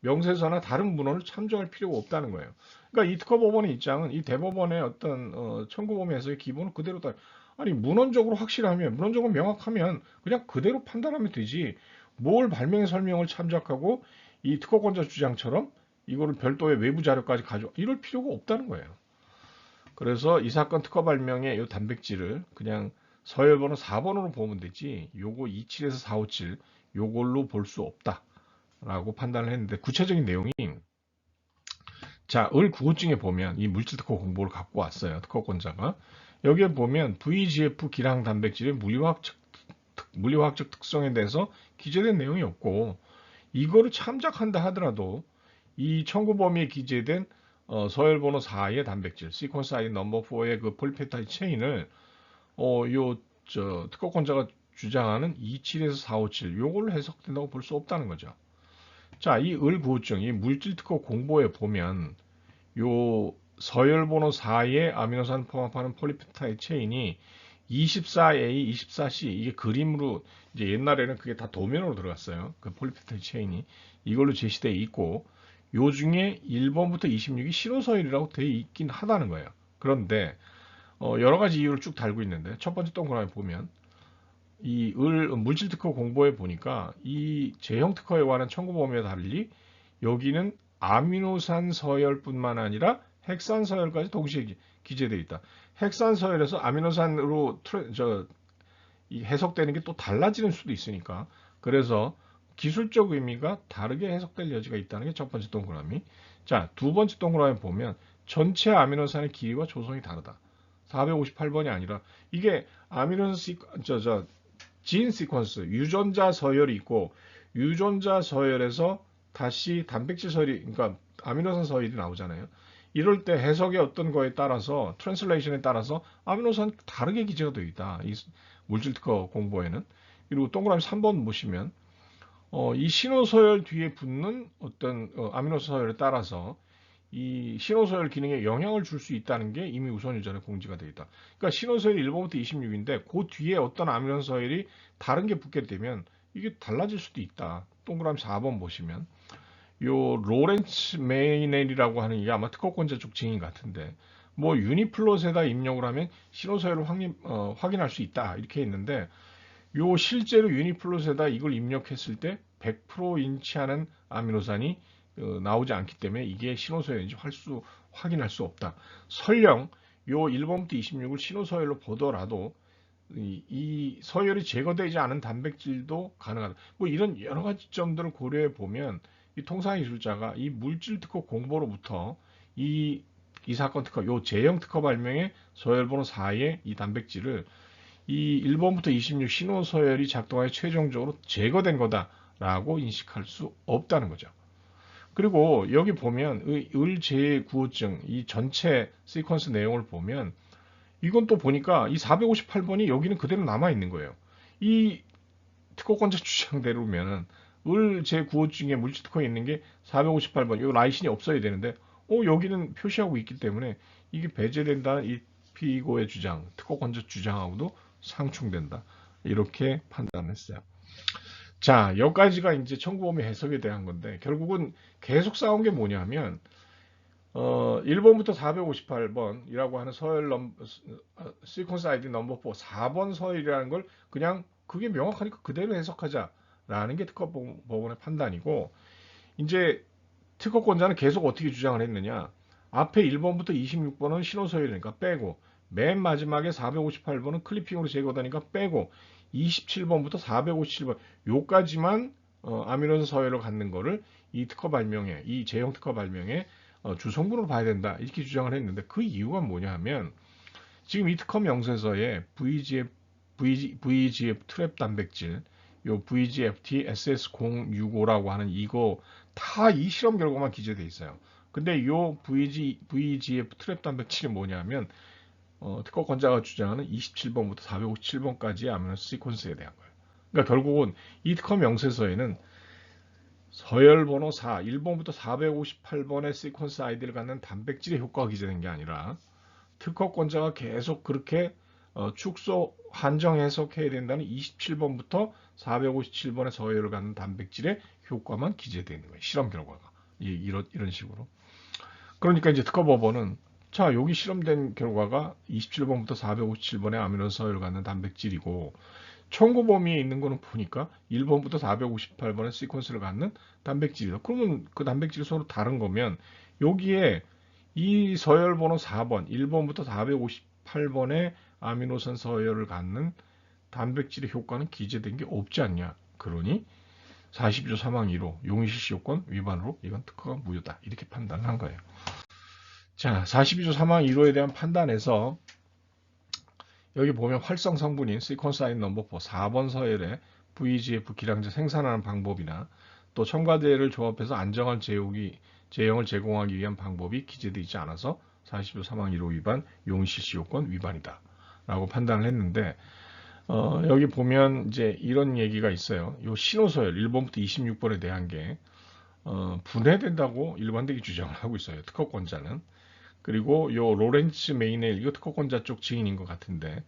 명세서나 다른 문헌을 참조할 필요가 없다는 거예요. 그러니까 이 특허법원의 입장은 이 대법원의 어떤 청구 범위 해석의 기본은 그대로다. 아니 문헌적으로 확실하면, 문헌적으로 명확하면 그냥 그대로 판단하면 되지, 뭘 발명의 설명을 참작하고 이 특허권자 주장처럼 이거를 별도의 외부 자료까지 가져 이럴 필요가 없다는 거예요. 그래서 이 사건 특허 발명의 이 단백질을 그냥 서열번호 4번으로 보면 되지, 요거 27에서 457 요걸로 볼 수 없다라고 판단을 했는데, 구체적인 내용이 자, 을 구호증에 보면 이 물질 특허 공보를 갖고 왔어요. 특허권자가. 여기에 보면 VGF 기랑 단백질의 물리화학적 특성에 대해서 기재된 내용이 없고, 이거를 참작한다 하더라도 이 청구 범위에 기재된 서열번호 4의 단백질, 시퀀스 아이디 넘버 4의 그 폴리페타이드 체인을 특허권자가 주장하는 27에서 457 요걸로 해석된다고 볼 수 없다는 거죠. 자, 이 을구호증, 이 물질 특허 공보에 보면 요 서열번호 4의 아미노산 포함하는 폴리페타이드 체인이 24A, 24C, 이게 그림으로 이제 옛날에는 그게 다 도면으로 들어갔어요. 그 폴리페타이드 체인이 이걸로 제시되어 있고, 요 중에 1번부터 26이 신호서열이라고 되어 있긴 하다는 거예요. 그런데 여러 가지 이유를 쭉 달고 있는데, 첫 번째 동그라미 보면 이 물질 특허 공보에 보니까 이 제형 특허에 관한 청구 범위와 달리 여기는 아미노산 서열뿐만 아니라 핵산 서열까지 동시에 기재되어 있다. 핵산 서열에서 아미노산으로 해석되는 게 또 달라지는 수도 있으니까, 그래서 기술적 의미가 다르게 해석될 여지가 있다는 게 첫 번째 동그라미. 자, 두 번째 동그라미 보면 전체 아미노산의 길이와 조성이 다르다. 458번이 아니라 이게 아미노산 진 시퀀스, 유전자 서열이 있고, 유전자 서열에서 다시 단백질 서열이, 그러니까 아미노산 서열이 나오잖아요. 이럴 때 해석의 어떤 거에 따라서, 트랜슬레이션에 따라서 아미노산 다르게 기재가 되어 있다. 이 물질 특허 공보에는. 그리고 동그라미 3번 보시면 이 신호 서열 뒤에 붙는 어떤 아미노산 서열에 따라서 이 신호서열 기능에 영향을 줄 수 있다는 게 이미 우선 유전에 공지가 되어 있다. 그러니까 신호서열이 1번부터 26인데 그 뒤에 어떤 아미노산 서열이 다른 게 붙게 되면 이게 달라질 수도 있다. 동그라미 4번 보시면 요 로렌츠 메이넬이라고 하는, 이게 아마 특허권자 쪽 증인 같은데, 뭐 유니플롯에다 입력을 하면 신호서열을 확인할 수 있다 이렇게 했는데, 요 실제로 유니플롯에다 이걸 입력했을 때 100% 인치하는 아미노산이 나오지 않기 때문에 이게 신호서열인지 확인할 수 없다. 설령 요 1번부터 26을 신호서열로 보더라도 이 서열이 제거되지 않은 단백질도 가능하다. 뭐 이런 여러 가지 점들을 고려해 보면 이 통상기술자가 이 물질 특허 공보로부터 이 사건 특허, 요 제형 특허 발명의 서열번호 4의 이 단백질을 이 1번부터 26 신호 서열이 작동하여 최종적으로 제거된 거다라고 인식할 수 없다는 거죠. 그리고 여기 보면 을제구호증 이 전체 시퀀스 내용을 보면 이건 또 보니까 이 458번이 여기는 그대로 남아 있는 거예요. 이 특허권자 주장대로면 을 제9호증에 물질 특허에 있는 게 458번, 이 라이신이 없어야 되는데, 여기는 표시하고 있기 때문에 이게 배제된다. 이 피고의 주장, 특허권자 주장하고도 상충된다. 이렇게 판단했어요. 자, 여기까지가 이제 청구범위 해석에 대한 건데, 결국은 계속 싸운 게 뭐냐면, 1번부터 458번이라고 하는 시퀀스 아이디 넘버 4, 4번 서열이라는 걸 그냥 그게 명확하니까 그대로 해석하자라는 게 특허법원의 판단이고, 이제 특허권자는 계속 어떻게 주장을 했느냐. 앞에 1번부터 26번은 신호서열이니까 빼고, 맨 마지막에 458번은 클리핑으로 제거되니까 빼고, 27번부터 457번, 요까지만 아미노산 서열을 갖는 거를 이 특허 발명에, 이 제형 특허 발명에 주성분으로 봐야 된다. 이렇게 주장을 했는데 그 이유가 뭐냐 하면 지금 이 특허 명세서에 VGF 트랩 단백질, 요 VGFT SS065라고 하는 이거 다 이 실험 결과만 기재돼 있어요. 근데 요 VGF 트랩 단백질이 뭐냐면 특허권자가 주장하는 27번부터 457번까지의 아미노스 시퀀스에 대한 거예요. 그러니까 결국은 이 특허 명세서에는 서열번호 4, 1번부터 458번의 시퀀스 아이디를 갖는 단백질의 효과가 기재된 게 아니라 특허권자가 계속 그렇게 축소 한정 해석해야 된다는 27번부터 457번의 서열을 갖는 단백질의 효과만 기재되어 있는 거예요. 실험 결과가. 이런 식으로. 그러니까 이제 특허법원은 자, 여기 실험된 결과가 27번부터 457번의 아미노산 서열을 갖는 단백질이고 청구 범위에 있는 거는 보니까 1번부터 458번의 시퀀스를 갖는 단백질이다. 그러면 그 단백질이 서로 다른 거면 여기에 이 서열 번호 4번, 1번부터 458번의 아미노산 서열을 갖는 단백질의 효과는 기재된 게 없지 않냐. 그러니 42조 3항 2로 용의실시 요건 위반으로 이건 특허가 무효다. 이렇게 판단을 한 거예요. 자, 42조 3항 2로에 대한 판단에서 여기 보면 활성 성분인 시퀀스 아이디 넘버 4, 4번 서열의 VGF 기량제 생산하는 방법이나 또 첨가제를 조합해서 안정한 제형을 제공하기 위한 방법이 기재되어 있지 않아서 40조 3항 1호 위반, 용의실시 요건 위반이다. 라고 판단을 했는데, 여기 보면 이제 이런 얘기가 있어요. 요 신호서열 1번부터 26번에 대한 게, 분해된다고 일관되게 주장을 하고 있어요. 특허권자는. 그리고 요 로렌츠 메이넬, 이거 특허권자 쪽 증인인 것 같은데,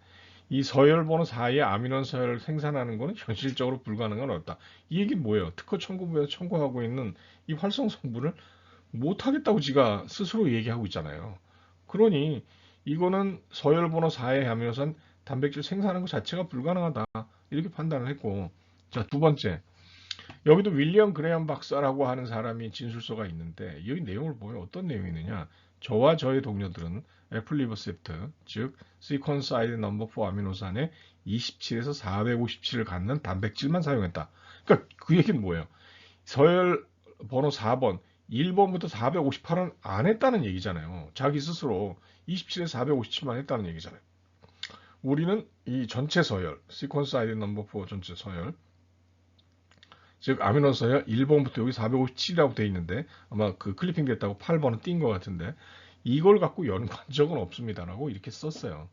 이 서열번호 4의 아미노산 서열을 생산하는 것은 현실적으로 불가능한 어렵다. 이 얘기는 뭐예요? 특허 청구부에서 청구하고 있는 이 활성 성분을 못하겠다고 지가 스스로 얘기하고 있잖아요. 그러니 이거는 서열번호 4의 아미노산 단백질 생산하는 것 자체가 불가능하다. 이렇게 판단을 했고, 자, 두 번째. 여기도 윌리엄 그레엄 박사라고 하는 사람이 진술서가 있는데 여기 내용을 보면 어떤 내용이 있느냐. 저와 저의 동료들은 애플리버셉트, 즉 시퀀스 아이디 넘버 4 아미노산의 27에서 457을 갖는 단백질만 사용했다. 그러니까 그 얘기는 뭐예요? 서열 번호 4번, 1번부터 458은 안 했다는 얘기잖아요. 자기 스스로 27에서 457만 했다는 얘기잖아요. 우리는 이 전체 서열, 시퀀스 아이디 넘버 4 전체 서열, 즉 아미노산이 1번부터 여기 457이라고 되어 있는데 아마 그 클리핑 됐다고 8번은 띈 것 같은데 이걸 갖고 연구한 적은 없습니다라고 이렇게 썼어요.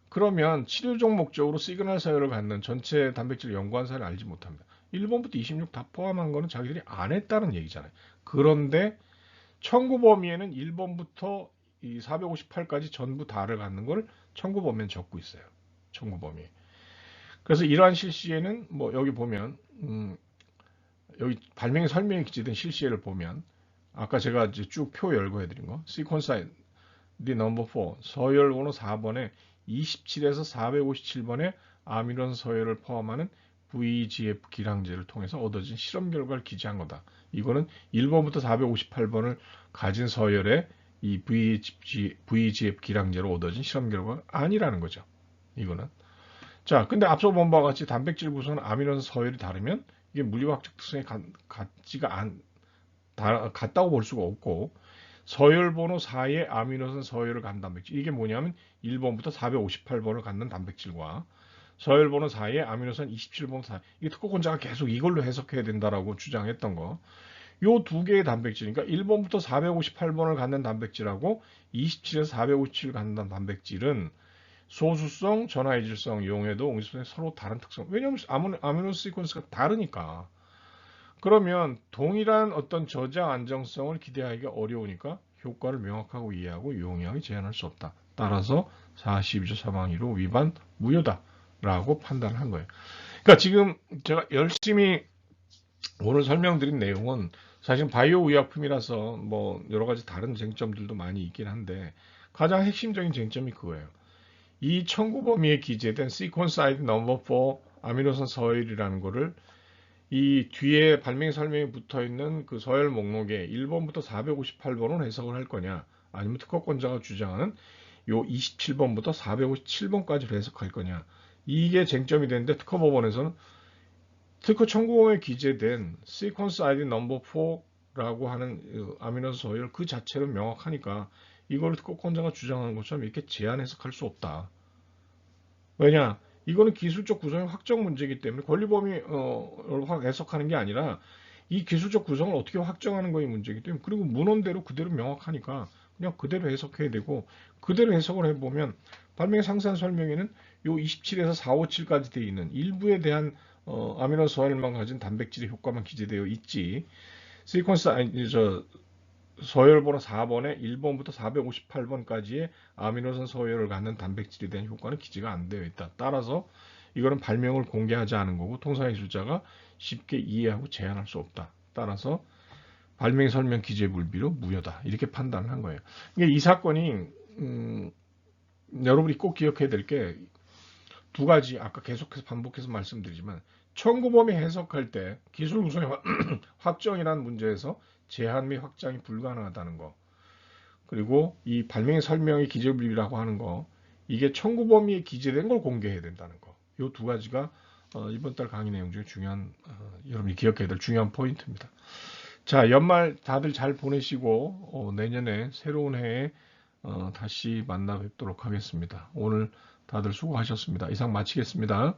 그러면 치료적 목적으로 시그널 서열을 갖는 전체 단백질을 연구한 사례를 알지 못합니다. 1번부터 26 다 포함한 거는 자기들이 안 했다는 얘기잖아요. 그런데 청구 범위에는 1번부터 이 458까지 전부 다를 갖는 걸 청구 범위에 적고 있어요. 청구 범위. 그래서 이러한 실시에는 뭐 여기 보면 여기 발명의 설명에 기재된 실시에를 보면 아까 제가 이제 쭉 표 열고 해드린 거 시퀀스 아이디 넘버 4 서열 번호 4번에 27에서 457번의 아미노산 서열을 포함하는 VGF 기량제를 통해서 얻어진 실험 결과를 기재한 거다. 이거는 1번부터 458번을 가진 서열의 이 VGF 기량제로 얻어진 실험 결과가 아니라는 거죠. 이거는. 자, 근데 앞서 본 바와 같이 단백질 구성은 아미노산 서열이 다르면 이게 물리학적 특성이 같다고 볼 수가 없고, 서열 번호 4의 아미노산 서열을 갖는 단백질. 이게 뭐냐면 1번부터 458번을 갖는 단백질과 서열 번호 4의 아미노산 27번 4. 이 특허권자가 계속 이걸로 해석해야 된다라고 주장했던 거. 요 두 개의 단백질, 그러니까 1번부터 458번을 갖는 단백질하고 27에서 457을 갖는 단백질은 소수성, 전화이질성, 용해도, 옹기성이 서로 다른 특성. 왜냐하면 아미노 시퀀스가 다르니까. 그러면 동일한 어떤 저장 안정성을 기대하기가 어려우니까 효과를 명확하고 이해하고 용이하게 제한할 수 없다. 따라서 42조 3항1호 위반 무효다라고 판단한 거예요. 그러니까 지금 제가 열심히 오늘 설명드린 내용은 사실 바이오 의약품이라서 뭐 여러 가지 다른 쟁점들도 많이 있긴 한데 가장 핵심적인 쟁점이 그거예요. 이 청구 범위에 기재된 sequence ID number 4 아미노산 서열이라는 거를 이 뒤에 발명 설명이 붙어 있는 그 서열 목록에 1번부터 458번을 해석을 할 거냐, 아니면 특허권자가 주장하는 요 27번부터 457번까지 해석할 거냐, 이게 쟁점이 되는데 특허법원에서는 특허 청구범위에 기재된 sequence ID number 4라고 하는 아미노산 서열 그 자체는 명확하니까 이걸 특허권자가 주장하는 것처럼 이렇게 제한 해석할 수 없다. 왜냐? 이거는 기술적 구성의 확정 문제이기 때문에 권리범위 해석하는 게 아니라 이 기술적 구성을 어떻게 확정하는 거의 문제이기 때문에, 그리고 문헌대로 그대로 명확하니까 그냥 그대로 해석해야 되고, 그대로 해석을 해보면 발명 상세한 설명에는 요 27에서 457까지 되어 있는 일부에 대한 아미노 서열만 가진 단백질의 효과만 기재되어 있지, 시퀀스 서열번호 4번에 1번부터 458번까지의 아미노산 서열을 갖는 단백질에 대한 효과는 기재가 안 되어 있다. 따라서 이거는 발명을 공개하지 않은 거고 통상기술자가 쉽게 이해하고 제한할 수 없다. 따라서 발명 설명 기재 불비로 무효다. 이렇게 판단을 한 거예요. 이 사건이 여러분이 꼭 기억해야 될 게 두 가지, 아까 계속해서 반복해서 말씀드리지만 청구범위 해석할 때 기술 구성의 확정이라는 문제에서 제한 및 확장이 불가능하다는 거, 그리고 이 발명 설명의 기재불비라고 하는 거, 이게 청구 범위에 기재된 걸 공개해야 된다는 거. 이 두 가지가 이번 달 강의 내용 중에 중요한, 여러분이 기억해야 될 중요한 포인트입니다. 자, 연말 다들 잘 보내시고 내년에 새로운 해에 다시 만나 뵙도록 하겠습니다. 오늘 다들 수고하셨습니다. 이상 마치겠습니다.